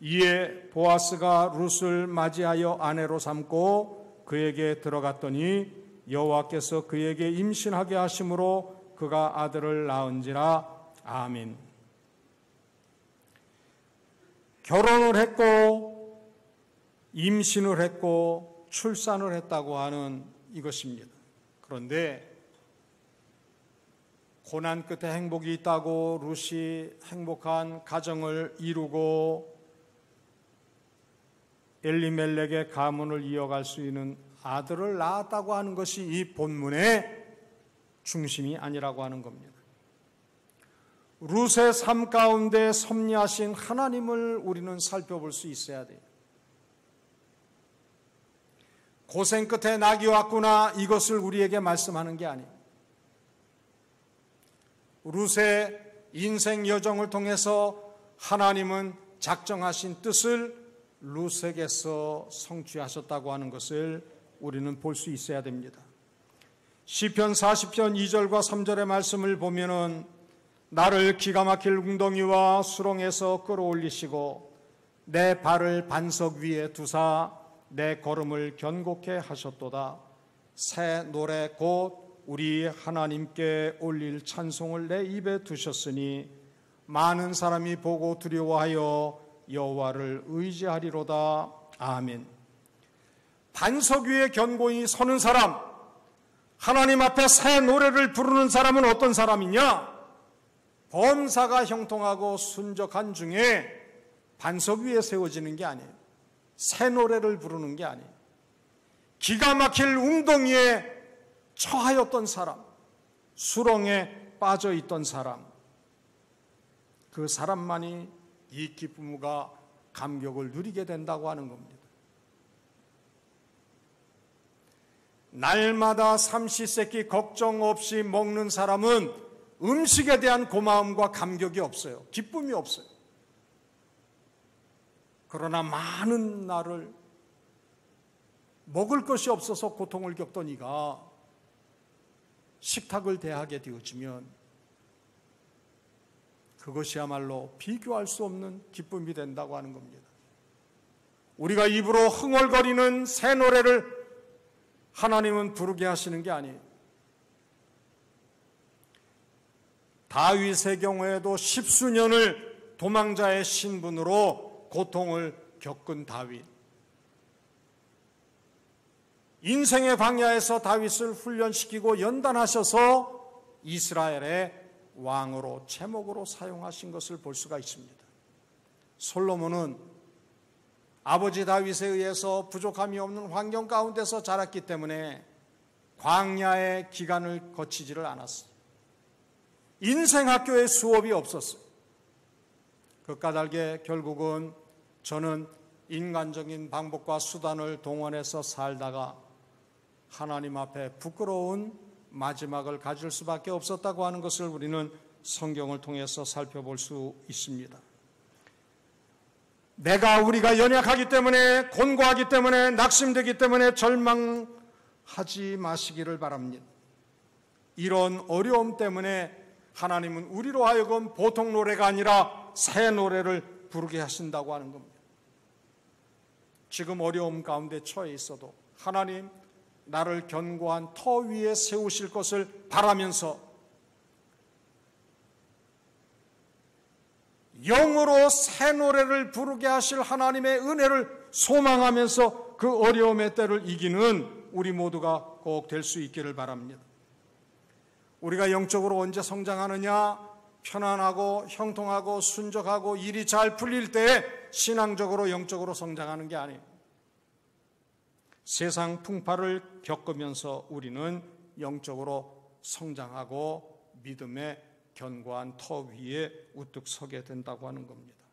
이에 보아스가 룻을 맞이하여 아내로 삼고 그에게 들어갔더니 여호와께서 그에게 임신하게 하심으로 그가 아들을 낳은지라. 아멘. 결혼을 했고 임신을 했고 출산을 했다고 하는 이것입니다. 그런데 고난 끝에 행복이 있다고 룻이 행복한 가정을 이루고 엘리멜렉의 가문을 이어갈 수 있는 아들을 낳았다고 하는 것이 이 본문의 중심이 아니라고 하는 겁니다. 룻의 삶 가운데 섭리하신 하나님을 우리는 살펴볼 수 있어야 돼요. 고생 끝에 낙이 왔구나 이것을 우리에게 말씀하는 게 아니에요. 룻의 인생 여정을 통해서 하나님은 작정하신 뜻을 룻에게서 성취하셨다고 하는 것을 우리는 볼 수 있어야 됩니다. 시편 40편 2절과 3절의 말씀을 보면은 나를 기가 막힐 웅덩이와 수렁에서 끌어올리시고 내 발을 반석 위에 두사 내 걸음을 견고케 하셨도다. 새 노래 곧 우리 하나님께 올릴 찬송을 내 입에 두셨으니 많은 사람이 보고 두려워하여 여호와를 의지하리로다. 아멘. 반석 위에 견고히 서는 사람, 하나님 앞에 새 노래를 부르는 사람은 어떤 사람이냐? 범사가 형통하고 순적한 중에 반석 위에 세워지는 게 아니에요. 새 노래를 부르는 게 아니에요. 기가 막힐 웅덩이에 처하였던 사람, 수렁에 빠져 있던 사람, 그 사람만이 이 기쁨과 감격을 누리게 된다고 하는 겁니다. 날마다 삼시세끼 걱정 없이 먹는 사람은 음식에 대한 고마움과 감격이 없어요. 기쁨이 없어요. 그러나 많은 날을 먹을 것이 없어서 고통을 겪던 이가 식탁을 대하게 되어지면 그것이야말로 비교할 수 없는 기쁨이 된다고 하는 겁니다. 우리가 입으로 흥얼거리는 새 노래를 하나님은 부르게 하시는 게 아니에요. 다윗의 경우에도 십수년을 도망자의 신분으로 고통을 겪은 다윗. 인생의 광야에서 다윗을 훈련시키고 연단하셔서 이스라엘의 왕으로 제목으로 사용하신 것을 볼 수가 있습니다. 솔로몬은 아버지 다윗에 의해서 부족함이 없는 환경 가운데서 자랐기 때문에 광야의 기간을 거치지를 않았어요. 인생 학교에 수업이 없었어요. 그 까닭에 결국은 저는 인간적인 방법과 수단을 동원해서 살다가 하나님 앞에 부끄러운 마지막을 가질 수밖에 없었다고 하는 것을 우리는 성경을 통해서 살펴볼 수 있습니다. 우리가 연약하기 때문에, 곤고하기 때문에, 낙심되기 때문에 절망하지 마시기를 바랍니다. 이런 어려움 때문에 하나님은 우리로 하여금 보통 노래가 아니라 새 노래를 부르게 하신다고 하는 겁니다. 지금 어려움 가운데 처해 있어도 하나님, 나를 견고한 터 위에 세우실 것을 바라면서 영으로 새 노래를 부르게 하실 하나님의 은혜를 소망하면서 그 어려움의 때를 이기는 우리 모두가 꼭 될 수 있기를 바랍니다. 우리가 영적으로 언제 성장하느냐? 편안하고 형통하고 순적하고 일이 잘 풀릴 때 신앙적으로 영적으로 성장하는 게 아니에요. 세상 풍파를 겪으면서 우리는 영적으로 성장하고 믿음의 견고한 터 위에 우뚝 서게 된다고 하는 겁니다.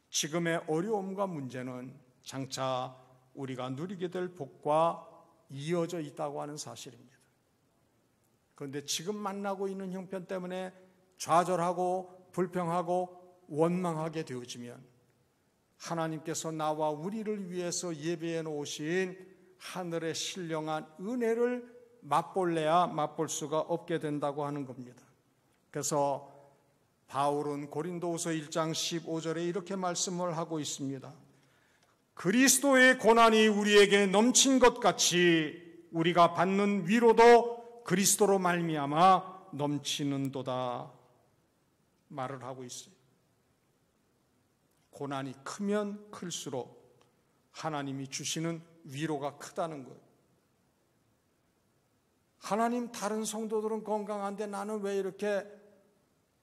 지금의 어려움과 문제는 장차 우리가 누리게 될 복과 이어져 있다고 하는 사실입니다. 그런데 지금 만나고 있는 형편 때문에 좌절하고 불평하고 원망하게 되어지면 하나님께서 나와 우리를 위해서 예배해 놓으신 하늘의 신령한 은혜를 맛볼래야 맛볼 수가 없게 된다고 하는 겁니다. 그래서 바울은 고린도후서 1장 15절에 이렇게 말씀을 하고 있습니다. 그리스도의 고난이 우리에게 넘친 것 같이 우리가 받는 위로도 그리스도로 말미암아 넘치는도다 말을 하고 있어요. 고난이 크면 클수록 하나님이 주시는 위로가 크다는 거예요. 하나님, 다른 성도들은 건강한데 나는 왜 이렇게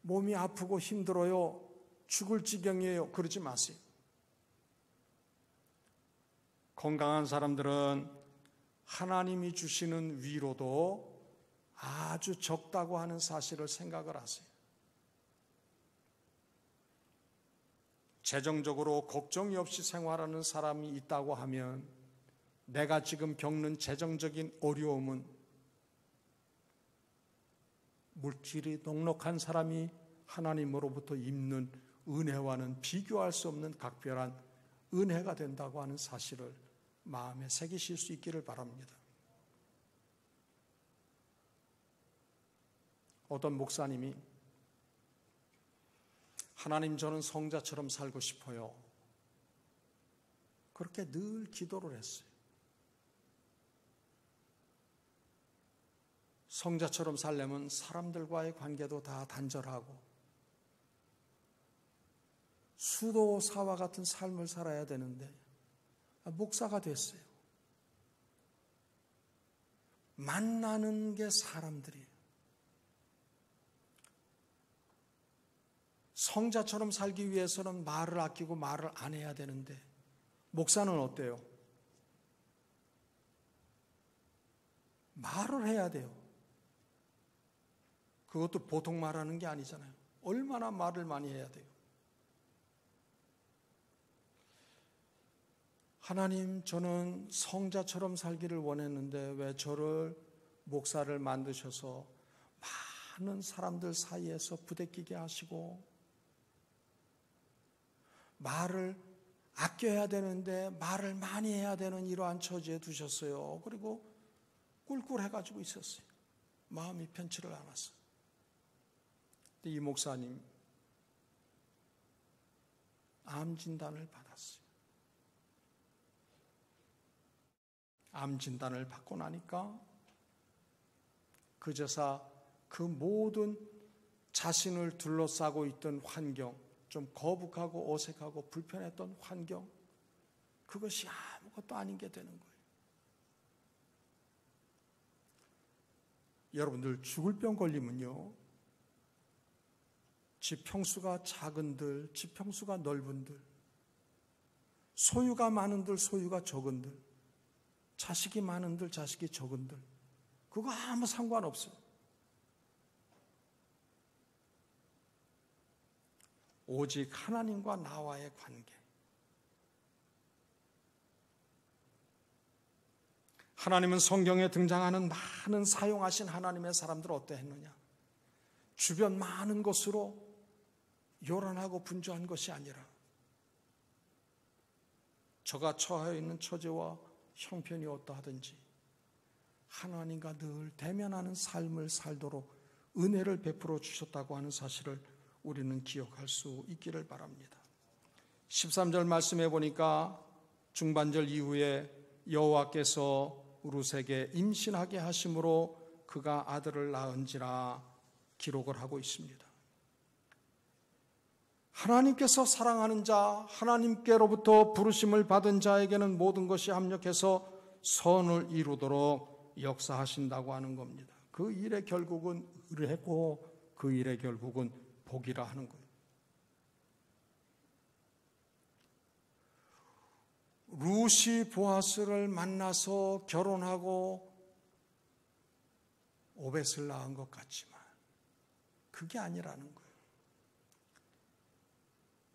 몸이 아프고 힘들어요? 죽을 지경이에요. 그러지 마세요. 건강한 사람들은 하나님이 주시는 위로도 아주 적다고 하는 사실을 생각을 하세요. 재정적으로 걱정이 없이 생활하는 사람이 있다고 하면 내가 지금 겪는 재정적인 어려움은 물질이 넉넉한 사람이 하나님으로부터 입는 은혜와는 비교할 수 없는 각별한 은혜가 된다고 하는 사실을 마음에 새기실 수 있기를 바랍니다. 어떤 목사님이 하나님, 저는 성자처럼 살고 싶어요. 그렇게 늘 기도를 했어요. 성자처럼 살려면 사람들과의 관계도 다 단절하고 수도사와 같은 삶을 살아야 되는데 목사가 됐어요. 만나는 게 사람들이에요. 성자처럼 살기 위해서는 말을 아끼고 말을 안 해야 되는데 목사는 어때요? 말을 해야 돼요. 그것도 보통 말하는 게 아니잖아요. 얼마나 말을 많이 해야 돼요. 하나님, 저는 성자처럼 살기를 원했는데 왜 저를 목사를 만드셔서 많은 사람들 사이에서 부대끼게 하시고 말을 아껴야 되는데 말을 많이 해야 되는 이러한 처지에 두셨어요. 그리고 꿀꿀해가지고 있었어요. 마음이 편치를 않았어요. 이 목사님 암 진단을 받았어요. 암 진단을 받고 나니까 그제서 그 모든 자신을 둘러싸고 있던 환경, 좀 거북하고 어색하고 불편했던 환경, 그것이 아무것도 아닌 게 되는 거예요. 여러분들 죽을 병 걸리면요, 집 평수가 작은들, 집 평수가 넓은들, 소유가 많은들, 소유가 적은들, 자식이 많은들, 자식이 적은들, 그거 아무 상관없어요. 오직 하나님과 나와의 관계. 하나님은 성경에 등장하는 많은 사용하신 하나님의 사람들을 어떠했느냐? 주변 많은 것으로 요란하고 분주한 것이 아니라 저가 처해 있는 처지와 형편이 어떠하든지 하나님과 늘 대면하는 삶을 살도록 은혜를 베풀어 주셨다고 하는 사실을 우리는 기억할 수 있기를 바랍니다. 13절 말씀해 보니까 중반절 이후에 여호와께서 룻에게 임신하게 하심으로 그가 아들을 낳은지라 기록을 하고 있습니다. 하나님께서 사랑하는 자, 하나님께로부터 부르심을 받은 자에게는 모든 것이 합력해서 선을 이루도록 역사하신다고 하는 겁니다. 그 일의 결국은 의뢰고 그 일의 결국은 복이라 하는 거예요. 룻이 보아스를 만나서 결혼하고 오벳을 낳은 것 같지만 그게 아니라는 거예요.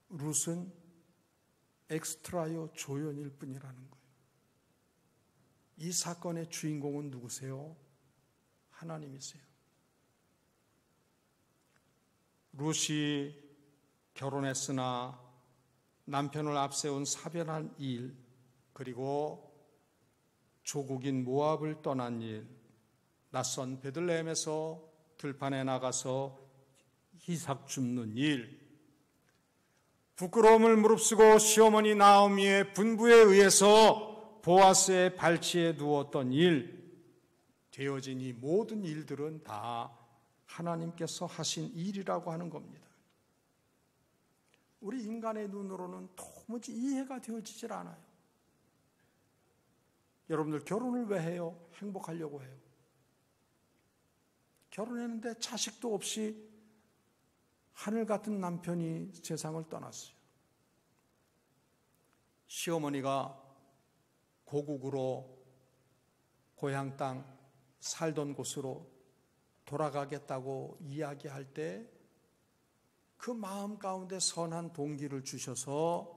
룻은 엑스트라요, 조연일 뿐이라는 거예요. 이 사건의 주인공은 누구세요? 하나님이세요. 룻이 결혼했으나 남편을 앞세운 사별한 일, 그리고 조국인 모압을 떠난 일, 낯선 베들레헴에서 들판에 나가서 이삭 줍는 일, 부끄러움을 무릅쓰고 시어머니 나오미의 분부에 의해서 보아스의 발치에 누웠던 일, 되어진 이 모든 일들은 다 하나님께서 하신 일이라고 하는 겁니다. 우리 인간의 눈으로는 도무지 이해가 되어지질 않아요. 여러분들 결혼을 왜 해요? 행복하려고 해요. 결혼했는데 자식도 없이 하늘 같은 남편이 세상을 떠났어요. 시어머니가 고국으로 고향 땅 살던 곳으로 돌아가겠다고 이야기할 때 그 마음 가운데 선한 동기를 주셔서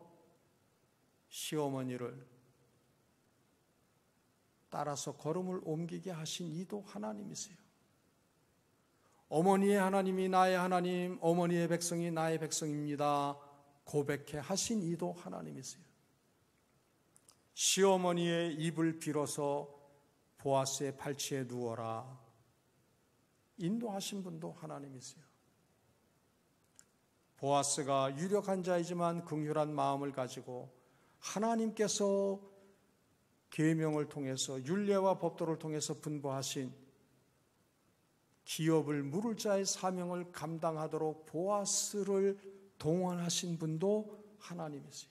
시어머니를 따라서 걸음을 옮기게 하신 이도 하나님이세요. 어머니의 하나님이 나의 하나님, 어머니의 백성이 나의 백성입니다 고백해 하신 이도 하나님이세요. 시어머니의 입을 빌어서 보아스의 발치에 누워라 인도하신 분도 하나님이세요. 보아스가 유력한 자이지만 긍휼한 마음을 가지고 하나님께서 계명을 통해서 율례와 법도를 통해서 분부하신 기업을 물을 자의 사명을 감당하도록 보아스를 동원하신 분도 하나님이세요.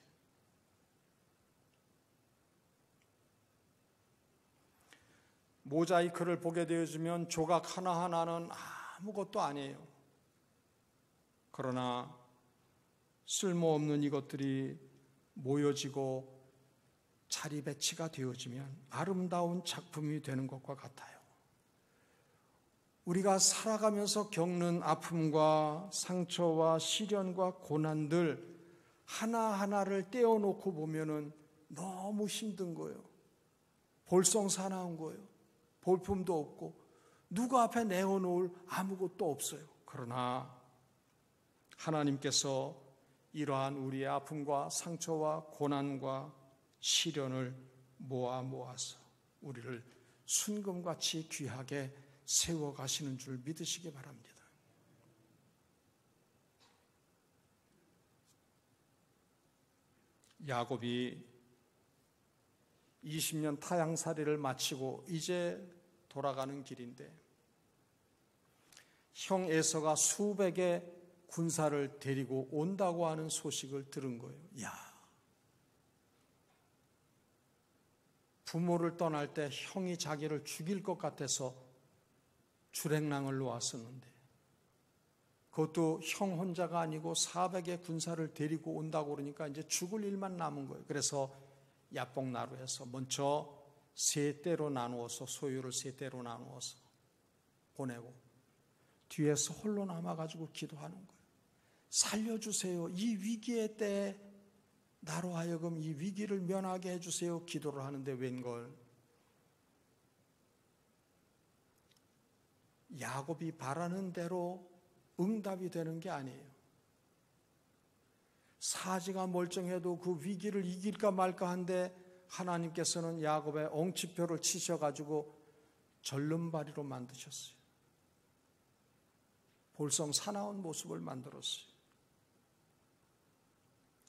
모자이크를 보게 되어지면 조각 하나하나는 아무것도 아니에요. 그러나 쓸모없는 이것들이 모여지고 자리 배치가 되어지면 아름다운 작품이 되는 것과 같아요. 우리가 살아가면서 겪는 아픔과 상처와 시련과 고난들 하나하나를 떼어놓고 보면은 너무 힘든 거예요. 볼썽사나운 거예요. 볼품도 없고 누구 앞에 내어놓을 아무것도 없어요. 그러나 하나님께서 이러한 우리의 아픔과 상처와 고난과 시련을 모아서 우리를 순금같이 귀하게 세워가시는 줄 믿으시기 바랍니다. 야곱이 20년 타향살이를 마치고 이제 돌아가는 길인데 형 에서가 수백의 군사를 데리고 온다고 하는 소식을 들은 거예요. 야, 부모를 떠날 때 형이 자기를 죽일 것 같아서 주랭랑을 놓았었는데 그것도 형 혼자가 아니고 400의 군사를 데리고 온다고 그러니까 이제 죽을 일만 남은 거예요. 그래서 야복나루에서 먼저 세 대로 나누어서 소유를 세 대로 나누어서 보내고 뒤에서 홀로 남아가지고 기도하는 거예요. 살려주세요. 이 위기의 때에 나로 하여금 이 위기를 면하게 해주세요. 기도를 하는데 웬걸 야곱이 바라는 대로 응답이 되는 게 아니에요. 사지가 멀쩡해도 그 위기를 이길까 말까 한데 하나님께서는 야곱의 엉치표를 치셔가지고 절름발이로 만드셨어요. 볼성 사나운 모습을 만들었어요.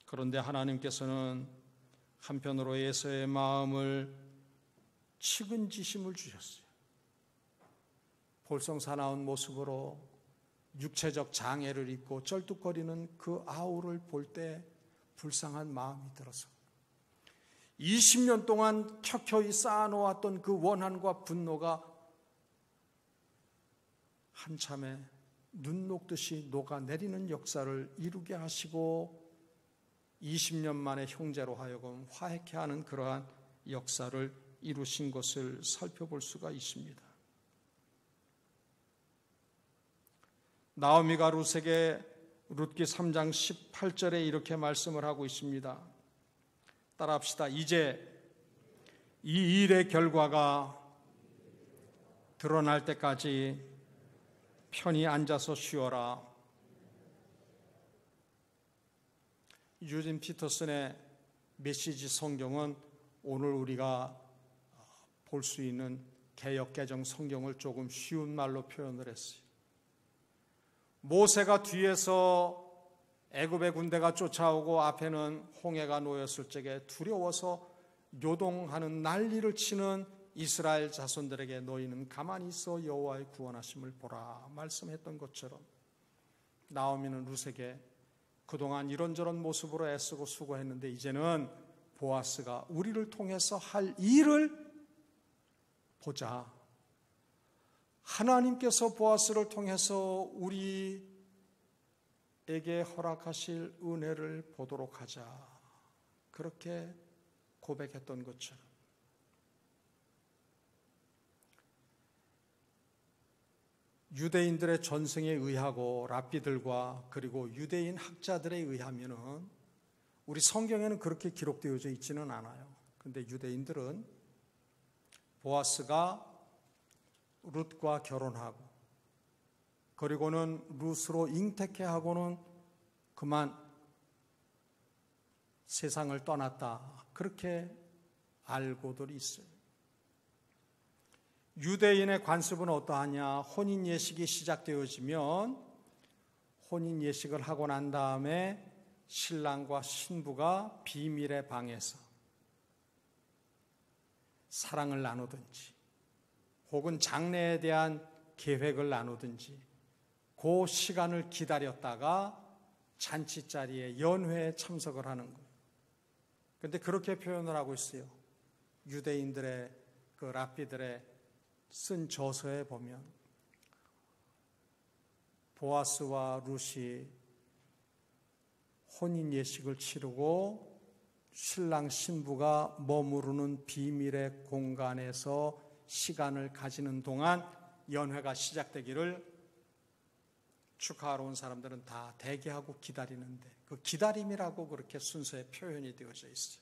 그런데 하나님께서는 한편으로 에서의 마음을 측은지심을 주셨어요. 볼성 사나운 모습으로 육체적 장애를 입고 쩔뚝거리는 그 아우를 볼 때 불쌍한 마음이 들어서 20년 동안 켜켜이 쌓아놓았던 그 원한과 분노가 한참에 눈 녹듯이 녹아내리는 역사를 이루게 하시고 20년 만에 형제로 하여금 화해케 하는 그러한 역사를 이루신 것을 살펴볼 수가 있습니다. 나오미가 룻에게 룻기 3장 18절에 이렇게 말씀을 하고 있습니다. 따라합시다. 이제 이 일의 결과가 드러날 때까지 편히 앉아서 쉬어라. 유진 피터슨의 메시지 성경은 오늘 우리가 볼 수 있는 개역 개정 성경을 조금 쉬운 말로 표현을 했어요. 모세가 뒤에서 애굽의 군대가 쫓아오고 앞에는 홍해가 놓였을 적에 두려워서 요동하는 난리를 치는 이스라엘 자손들에게 너희는 가만히 있어 여호와의 구원하심을 보라 말씀했던 것처럼 나오미는 룻에게 그동안 이런저런 모습으로 애쓰고 수고했는데 이제는 보아스가 우리를 통해서 할 일을 보자. 하나님께서 보아스를 통해서 우리에게 허락하실 은혜를 보도록 하자. 그렇게 고백했던 것처럼 유대인들의 전승에 의하고 랍비들과 그리고 유대인 학자들에 의하면은 우리 성경에는 그렇게 기록되어져 있지는 않아요. 그런데 유대인들은 보아스가 룻과 결혼하고 그리고는 룻으로 잉태케 하고는 그만 세상을 떠났다. 그렇게 알고들 있어요. 유대인의 관습은 어떠하냐? 혼인 예식이 시작되어지면 혼인 예식을 하고 난 다음에 신랑과 신부가 비밀의 방에서 사랑을 나누든지 혹은 장래에 대한 계획을 나누든지 그 시간을 기다렸다가 잔치 자리에 연회에 참석을 하는 거예요. 그런데 그렇게 표현을 하고 있어요. 유대인들의 그 랍비들의 쓴 저서에 보면 보아스와 룻이 혼인 예식을 치르고 신랑 신부가 머무르는 비밀의 공간에서 시간을 가지는 동안 연회가 시작되기를 축하하러 온 사람들은 다 대기하고 기다리는데 그 기다림이라고 그렇게 순서에 표현이 되어져 있어요.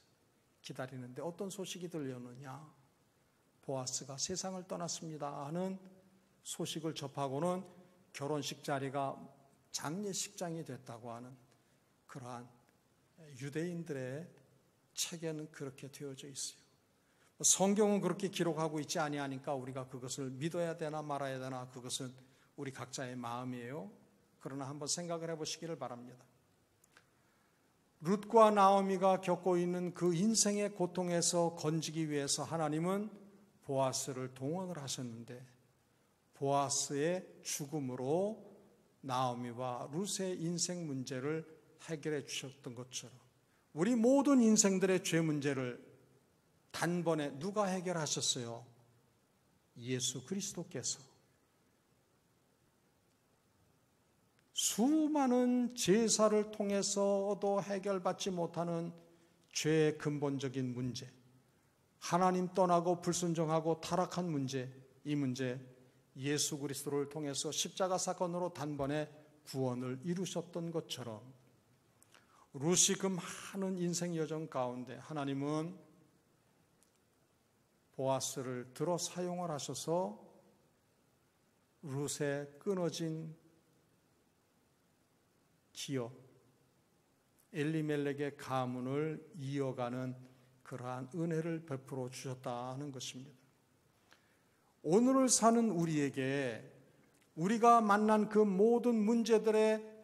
기다리는데 어떤 소식이 들려오느냐? 보아스가 세상을 떠났습니다 하는 소식을 접하고는 결혼식 자리가 장례식장이 됐다고 하는 그러한 유대인들의 책에는 그렇게 되어져 있어요. 성경은 그렇게 기록하고 있지 아니하니까 우리가 그것을 믿어야 되나 말아야 되나 그것은 우리 각자의 마음이에요. 그러나 한번 생각을 해보시기를 바랍니다. 룻과 나오미가 겪고 있는 그 인생의 고통에서 건지기 위해서 하나님은 보아스를 동원을 하셨는데 보아스의 죽음으로 나오미와 룻의 인생 문제를 해결해 주셨던 것처럼 우리 모든 인생들의 죄 문제를 단번에 누가 해결하셨어요? 예수 그리스도께서. 수많은 제사를 통해서도 해결받지 못하는 죄의 근본적인 문제, 하나님 떠나고 불순종하고 타락한 문제, 이 문제 예수 그리스도를 통해서 십자가 사건으로 단번에 구원을 이루셨던 것처럼 룻이 그 많은 인생 여정 가운데 하나님은 보아스를 들어 사용을 하셔서 룻의 끊어진 기업, 엘리멜렉의 가문을 이어가는 그러한 은혜를 베풀어 주셨다는 것입니다. 오늘을 사는 우리에게 우리가 만난 그 모든 문제들의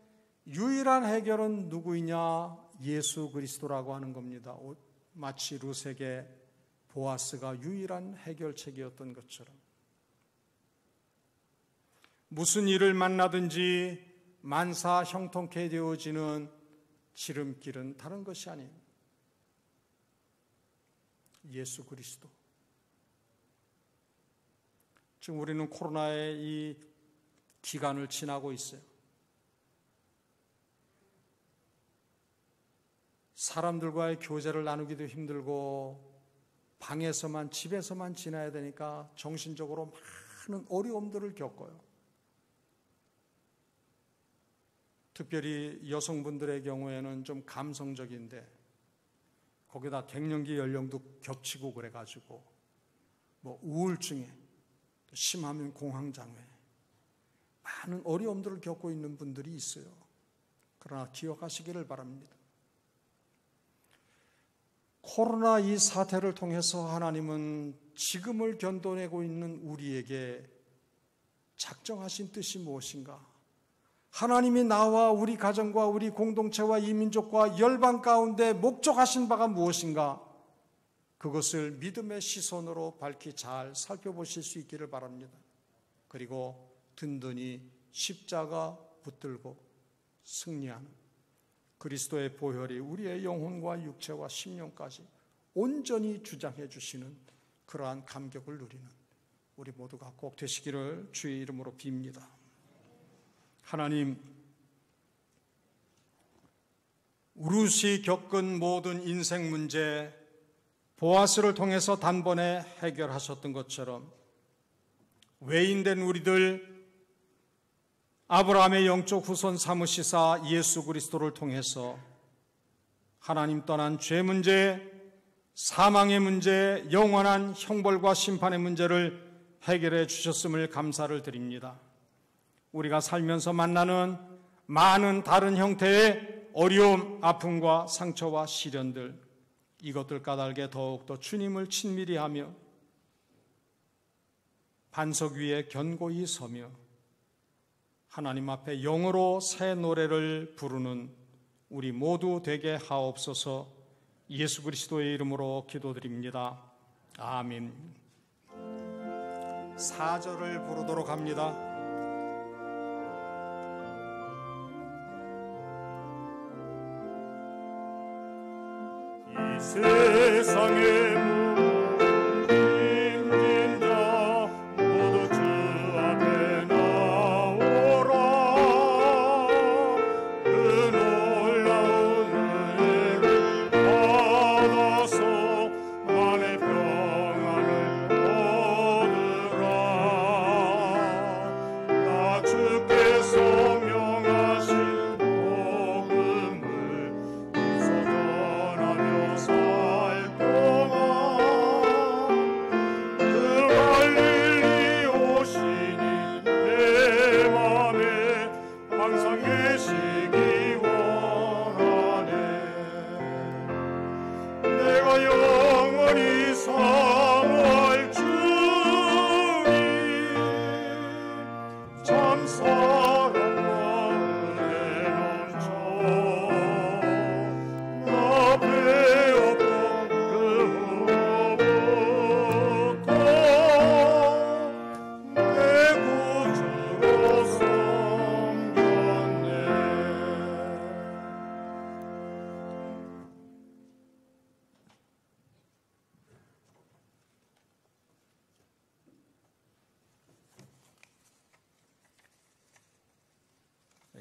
유일한 해결은 누구이냐? 예수 그리스도라고 하는 겁니다. 마치 룻에게 보아스가 유일한 해결책이었던 것처럼 무슨 일을 만나든지 만사 형통케 되어지는 지름길은 다른 것이 아닌 예수 그리스도. 지금 우리는 코로나의 이 기간을 지나고 있어요. 사람들과의 교제를 나누기도 힘들고 방에서만 집에서만 지내야 되니까 정신적으로 많은 어려움들을 겪어요. 특별히 여성분들의 경우에는 좀 감성적인데 거기다 갱년기 연령도 겹치고 그래가지고 뭐 우울증에 또 심하면 공황장애 많은 어려움들을 겪고 있는 분들이 있어요. 그러나 기억하시기를 바랍니다. 코로나 이 사태를 통해서 하나님은 지금을 견뎌내고 있는 우리에게 작정하신 뜻이 무엇인가? 하나님이 나와 우리 가정과 우리 공동체와 이 민족과 열방 가운데 목적하신 바가 무엇인가? 그것을 믿음의 시선으로 밝히 잘 살펴보실 수 있기를 바랍니다. 그리고 든든히 십자가 붙들고 승리하는 그리스도의 보혈이 우리의 영혼과 육체와 심령까지 온전히 주장해 주시는 그러한 감격을 누리는 우리 모두가 꼭 되시기를 주의 이름으로 빕니다. 하나님, 룻이 겪은 모든 인생 문제 보아스를 통해서 단번에 해결하셨던 것처럼 외인된 우리들 아브라함의 영적 후손 삼으시사 예수 그리스도를 통해서 하나님 떠난 죄 문제, 사망의 문제, 영원한 형벌과 심판의 문제를 해결해 주셨음을 감사를 드립니다. 우리가 살면서 만나는 많은 다른 형태의 어려움, 아픔과 상처와 시련들, 이것들 까닭에 더욱더 주님을 친밀히 하며 반석 위에 견고히 서며 하나님 앞에 영으로 새 노래를 부르는 우리 모두 되게 하옵소서. 예수 그리스도의 이름으로 기도드립니다. 아멘. 4절을 부르도록 합니다. 이 세상의 힘든 자 모두 주 앞에 나오라. 그 놀라운 은혜를 받아서 만의 평안을 얻으라. 나 주께서 명하신 복음을 전하며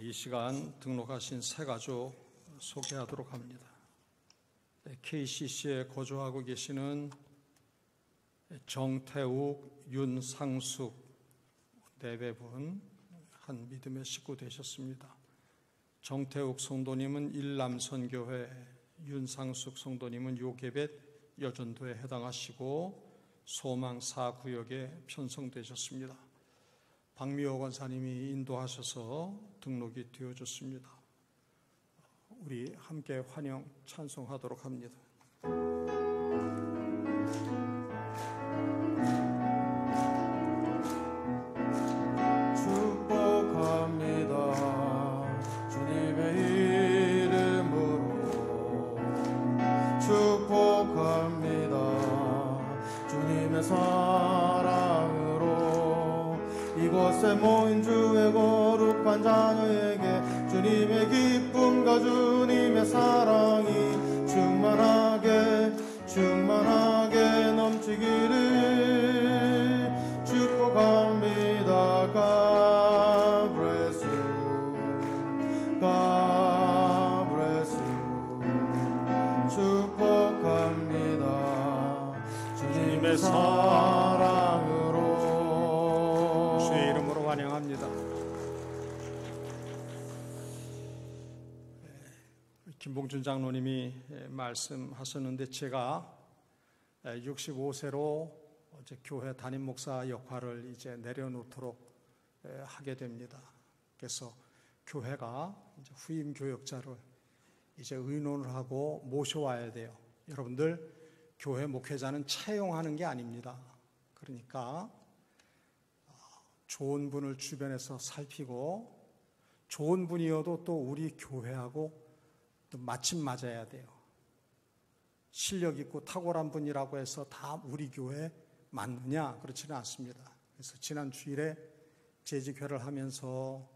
이 시간 등록하신 세 가족 소개하도록 합니다. KCC에 거주하고 계시는 정태욱, 윤상숙 네배분 한 믿음의 식구 되셨습니다. 정태욱 성도님은 일남선교회, 윤상숙 성도님은 요괴벳 여전도에 해당하시고 소망 4구역에 편성되셨습니다. 박미호 권사님이 인도하셔서 등록이 되어졌습니다. 우리 함께 환영 찬송하도록 합니다. 축복합니다. 주님의 이름으로 축복합니다. 주님의 사랑으로 이곳에 모인 주의 거룩한 자녀에게 주님의 기쁨과 주님의 사랑이 충만하게 넘치기를 축복합니다. God bless you. God bless you. 축복합니다. 주님의 사랑으로 주의 이름으로 환영합니다. 김봉준 장로님이 말씀하셨는데 제가 65세로 이제 교회 담임 목사 역할을 이제 내려놓도록 하게 됩니다. 그래서 교회가 이제 후임 교역자를 이제 의논을 하고 모셔와야 돼요. 여러분들 교회 목회자는 채용하는 게 아닙니다. 그러니까 좋은 분을 주변에서 살피고 좋은 분이어도 또 우리 교회하고 또 마침 맞아야 돼요. 실력 있고 탁월한 분이라고 해서 다 우리 교회에 맞느냐? 그렇지는 않습니다. 그래서 지난 주일에 재직회를 하면서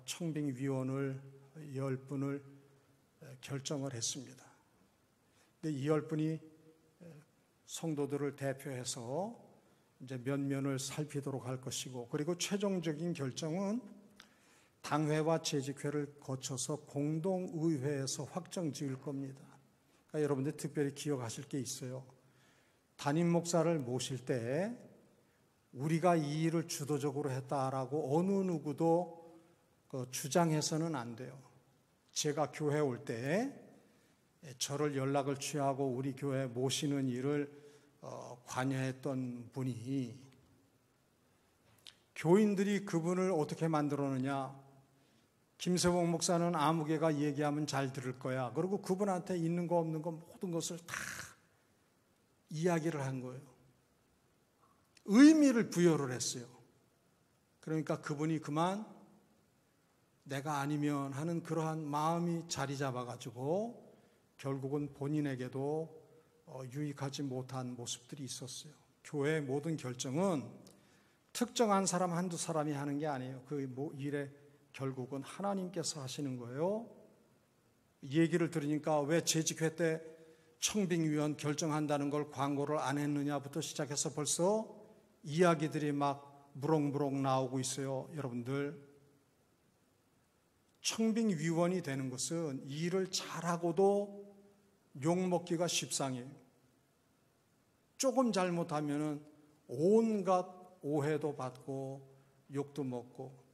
청빙위원을 10분을 결정을 했습니다. 근데 이 10분이 성도들을 대표해서 이제 면면을 살피도록 할 것이고, 그리고 최종적인 결정은 당회와 재직회를 거쳐서 공동의회에서 확정 지을 겁니다. 그러니까 여러분들 특별히 기억하실 게 있어요. 담임 목사를 모실 때 우리가 이 일을 주도적으로 했다라고 어느 누구도 주장해서는 안 돼요. 제가 교회 올 때 저를 연락을 취하고 우리 교회 모시는 일을 관여했던 분이 교인들이 그분을 어떻게 만들었느냐. 김세봉 목사는 아무개가 얘기하면 잘 들을 거야. 그리고 그분한테 있는 거 없는 거 모든 것을 다 이야기를 한 거예요. 의미를 부여를 했어요. 그러니까 그분이 그만 내가 아니면 하는 그러한 마음이 자리 잡아가지고 결국은 본인에게도 유익하지 못한 모습들이 있었어요. 교회의 모든 결정은 특정한 사람 한두 사람이 하는 게 아니에요. 그 일에 결국은 하나님께서 하시는 거예요. 얘기를 들으니까 왜 재직회 때 청빙위원 결정한다는 걸 광고를 안 했느냐부터 시작해서 벌써 이야기들이 막 무럭무럭 나오고 있어요. 여러분들, 청빙위원이 되는 것은 일을 잘하고도 욕먹기가 십상이에요. 조금 잘못하면 온갖 오해도 받고 욕도 먹고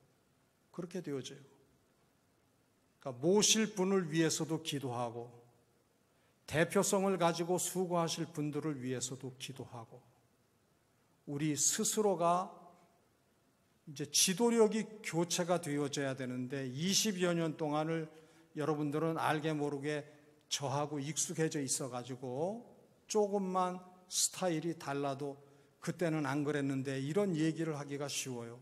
그렇게 되어져요. 그러니까 모실 분을 위해서도 기도하고 대표성을 가지고 수고하실 분들을 위해서도 기도하고 우리 스스로가 이제 지도력이 교체가 되어져야 되는데 20여 년 동안을 여러분들은 알게 모르게 저하고 익숙해져 있어가지고 조금만 스타일이 달라도 그때는 안 그랬는데 이런 얘기를 하기가 쉬워요.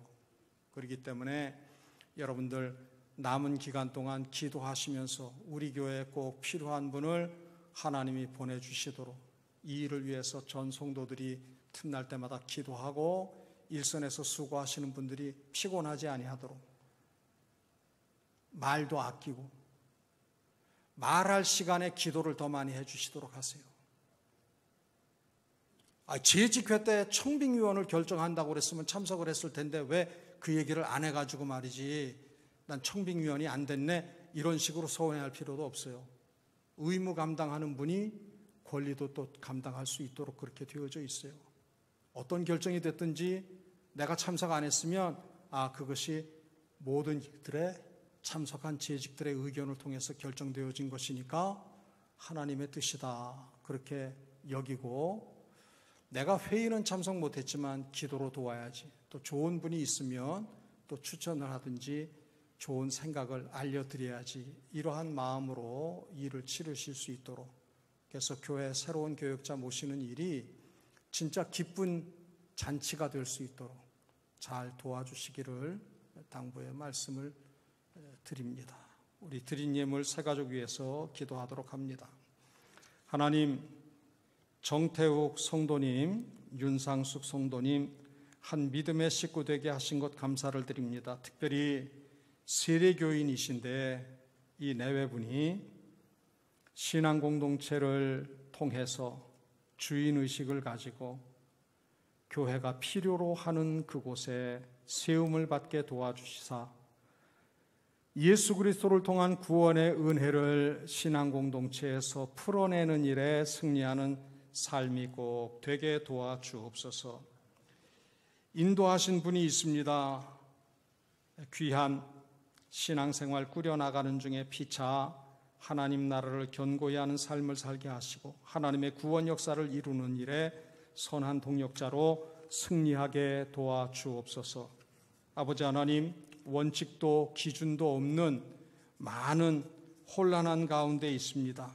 그렇기 때문에 여러분들 남은 기간 동안 기도하시면서 우리 교회에 꼭 필요한 분을 하나님이 보내주시도록 이 일을 위해서 전 성도들이 틈날 때마다 기도하고 일선에서 수고하시는 분들이 피곤하지 아니하도록 말도 아끼고 말할 시간에 기도를 더 많이 해주시도록 하세요. 재직회 때 청빙위원을 결정한다고 그랬으면 참석을 했을 텐데 왜 그 얘기를 안 해가지고 말이지. 난 청빙위원이 안 됐네, 이런 식으로 서운해할 필요도 없어요. 의무 감당하는 분이 권리도 또 감당할 수 있도록 그렇게 되어져 있어요. 어떤 결정이 됐든지 내가 참석 안 했으면 그것이 모든 이들의 참석한 재직들의 의견을 통해서 결정되어진 것이니까 하나님의 뜻이다, 그렇게 여기고, 내가 회의는 참석 못했지만 기도로 도와야지, 또 좋은 분이 있으면 또 추천을 하든지 좋은 생각을 알려드려야지, 이러한 마음으로 일을 치르실 수 있도록, 그래서 교회 새로운 교역자 모시는 일이 진짜 기쁜 잔치가 될 수 있도록 잘 도와주시기를 당부의 말씀을 드립니다. 우리 드린 예물 새 가족 위해서 기도하도록 합니다. 하나님, 정태욱 성도님, 윤상숙 성도님 한 믿음의 식구 되게 하신 것 감사를 드립니다. 특별히 세례교인이신데 이 내외분이 신앙 공동체를 통해서 주인의식을 가지고 교회가 필요로 하는 그곳에 세움을 받게 도와주시사 예수 그리스도를 통한 구원의 은혜를 신앙 공동체에서 풀어내는 일에 승리하는 삶이 꼭 되게 도와주옵소서. 인도하신 분이 있습니다. 귀한 신앙생활 꾸려나가는 중에 피차 하나님 나라를 견고히 하는 삶을 살게 하시고 하나님의 구원 역사를 이루는 일에 선한 동력자로 승리하게 도와주옵소서. 아버지 하나님, 원칙도 기준도 없는 많은 혼란한 가운데 있습니다.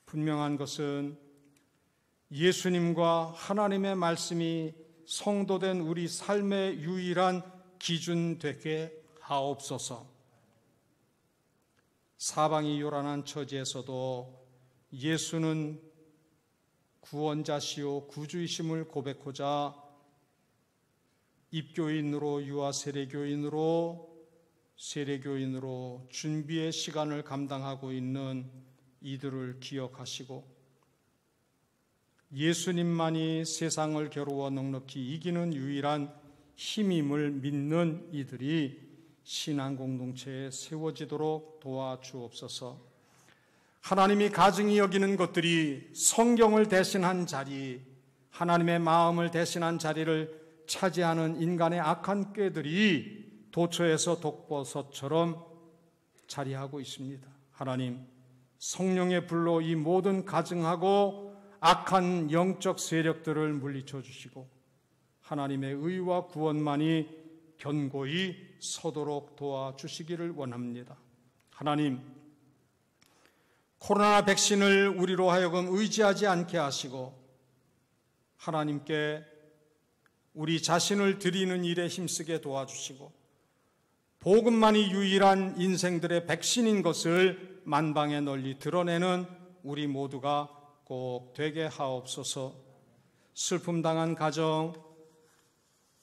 분명한 것은 예수님과 하나님의 말씀이 성도된 우리 삶의 유일한 기준 되게 하옵소서. 사방이 요란한 처지에서도 예수는 구원자시요 구주이심을 고백하자 입교인으로 유아 세례교인으로 준비의 시간을 감당하고 있는 이들을 기억하시고 예수님만이 세상을 겨루어 넉넉히 이기는 유일한 힘임을 믿는 이들이 신앙 공동체에 세워지도록 도와주옵소서. 하나님이 가증히 여기는 것들이 성경을 대신한 자리, 하나님의 마음을 대신한 자리를 차지하는 인간의 악한 꾀들이 도처에서 독버섯처럼 자리하고 있습니다. 하나님, 성령의 불로 이 모든 가증하고 악한 영적 세력들을 물리쳐 주시고 하나님의 의와 구원만이 견고히 서도록 도와주시기를 원합니다. 하나님, 코로나 백신을 우리로 하여금 의지하지 않게 하시고 하나님께 우리 자신을 드리는 일에 힘쓰게 도와주시고 복음만이 유일한 인생들의 백신인 것을 만방에 널리 드러내는 우리 모두가 꼭 되게 하옵소서. 슬픔 당한 가정,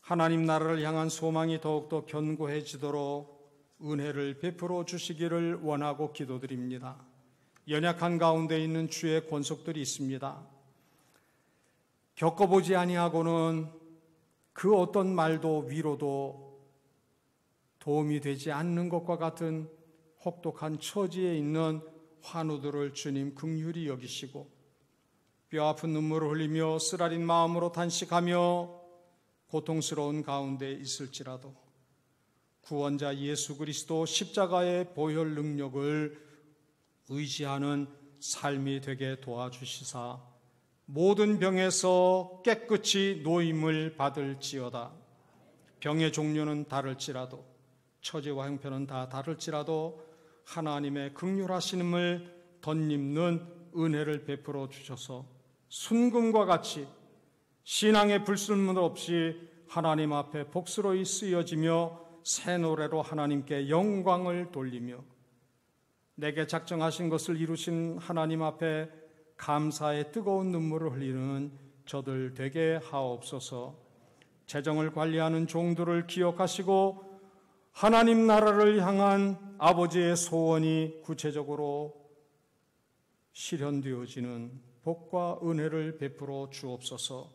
하나님 나라를 향한 소망이 더욱더 견고해지도록 은혜를 베풀어 주시기를 원하고 기도드립니다. 연약한 가운데 있는 주의 권속들이 있습니다. 겪어보지 아니하고는 그 어떤 말도 위로도 도움이 되지 않는 것과 같은 혹독한 처지에 있는 환우들을 주님 긍휼히 여기시고 뼈아픈 눈물을 흘리며 쓰라린 마음으로 단식하며 고통스러운 가운데 있을지라도 구원자 예수 그리스도 십자가의 보혈 능력을 의지하는 삶이 되게 도와주시사 모든 병에서 깨끗이 노임을 받을지어다. 병의 종류는 다를지라도 처지와 형편은 다 다를지라도 하나님의 긍휼하심을 덧입는 은혜를 베풀어 주셔서 순금과 같이 신앙의 불순물 없이 하나님 앞에 복스러이 쓰여지며 새 노래로 하나님께 영광을 돌리며 내게 작정하신 것을 이루신 하나님 앞에 감사의 뜨거운 눈물을 흘리는 저들 되게 하옵소서. 재정을 관리하는 종들을 기억하시고 하나님 나라를 향한 아버지의 소원이 구체적으로 실현되어지는 복과 은혜를 베풀어 주옵소서.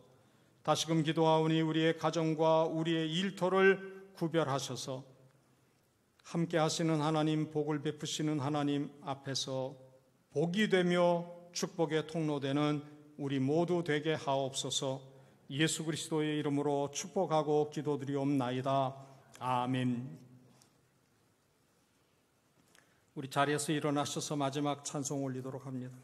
다시금 기도하오니 우리의 가정과 우리의 일터를 구별하셔서 함께 하시는 하나님, 복을 베푸시는 하나님 앞에서 복이 되며 축복의 통로되는 우리 모두 되게 하옵소서. 예수 그리스도의 이름으로 축복하고 기도드리옵나이다. 아멘. 우리 자리에서 일어나셔서 마지막 찬송 올리도록 합니다.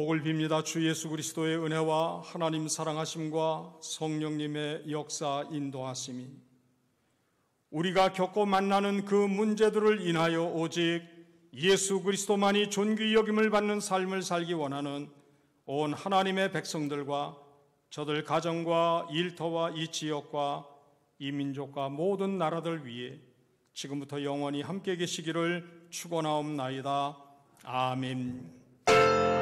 복을 빕니다. 주 예수 그리스도의 은혜와 하나님 사랑하심과 성령님의 역사 인도하심이 우리가 겪고 만나는 그 문제들을 인하여 오직 예수 그리스도만이 존귀 여김을 받는 삶을 살기 원하는 온 하나님의 백성들과 저들 가정과 일터와 이 지역과 이 민족과 모든 나라들 위해 지금부터 영원히 함께 계시기를 축원하옵나이다. 아멘.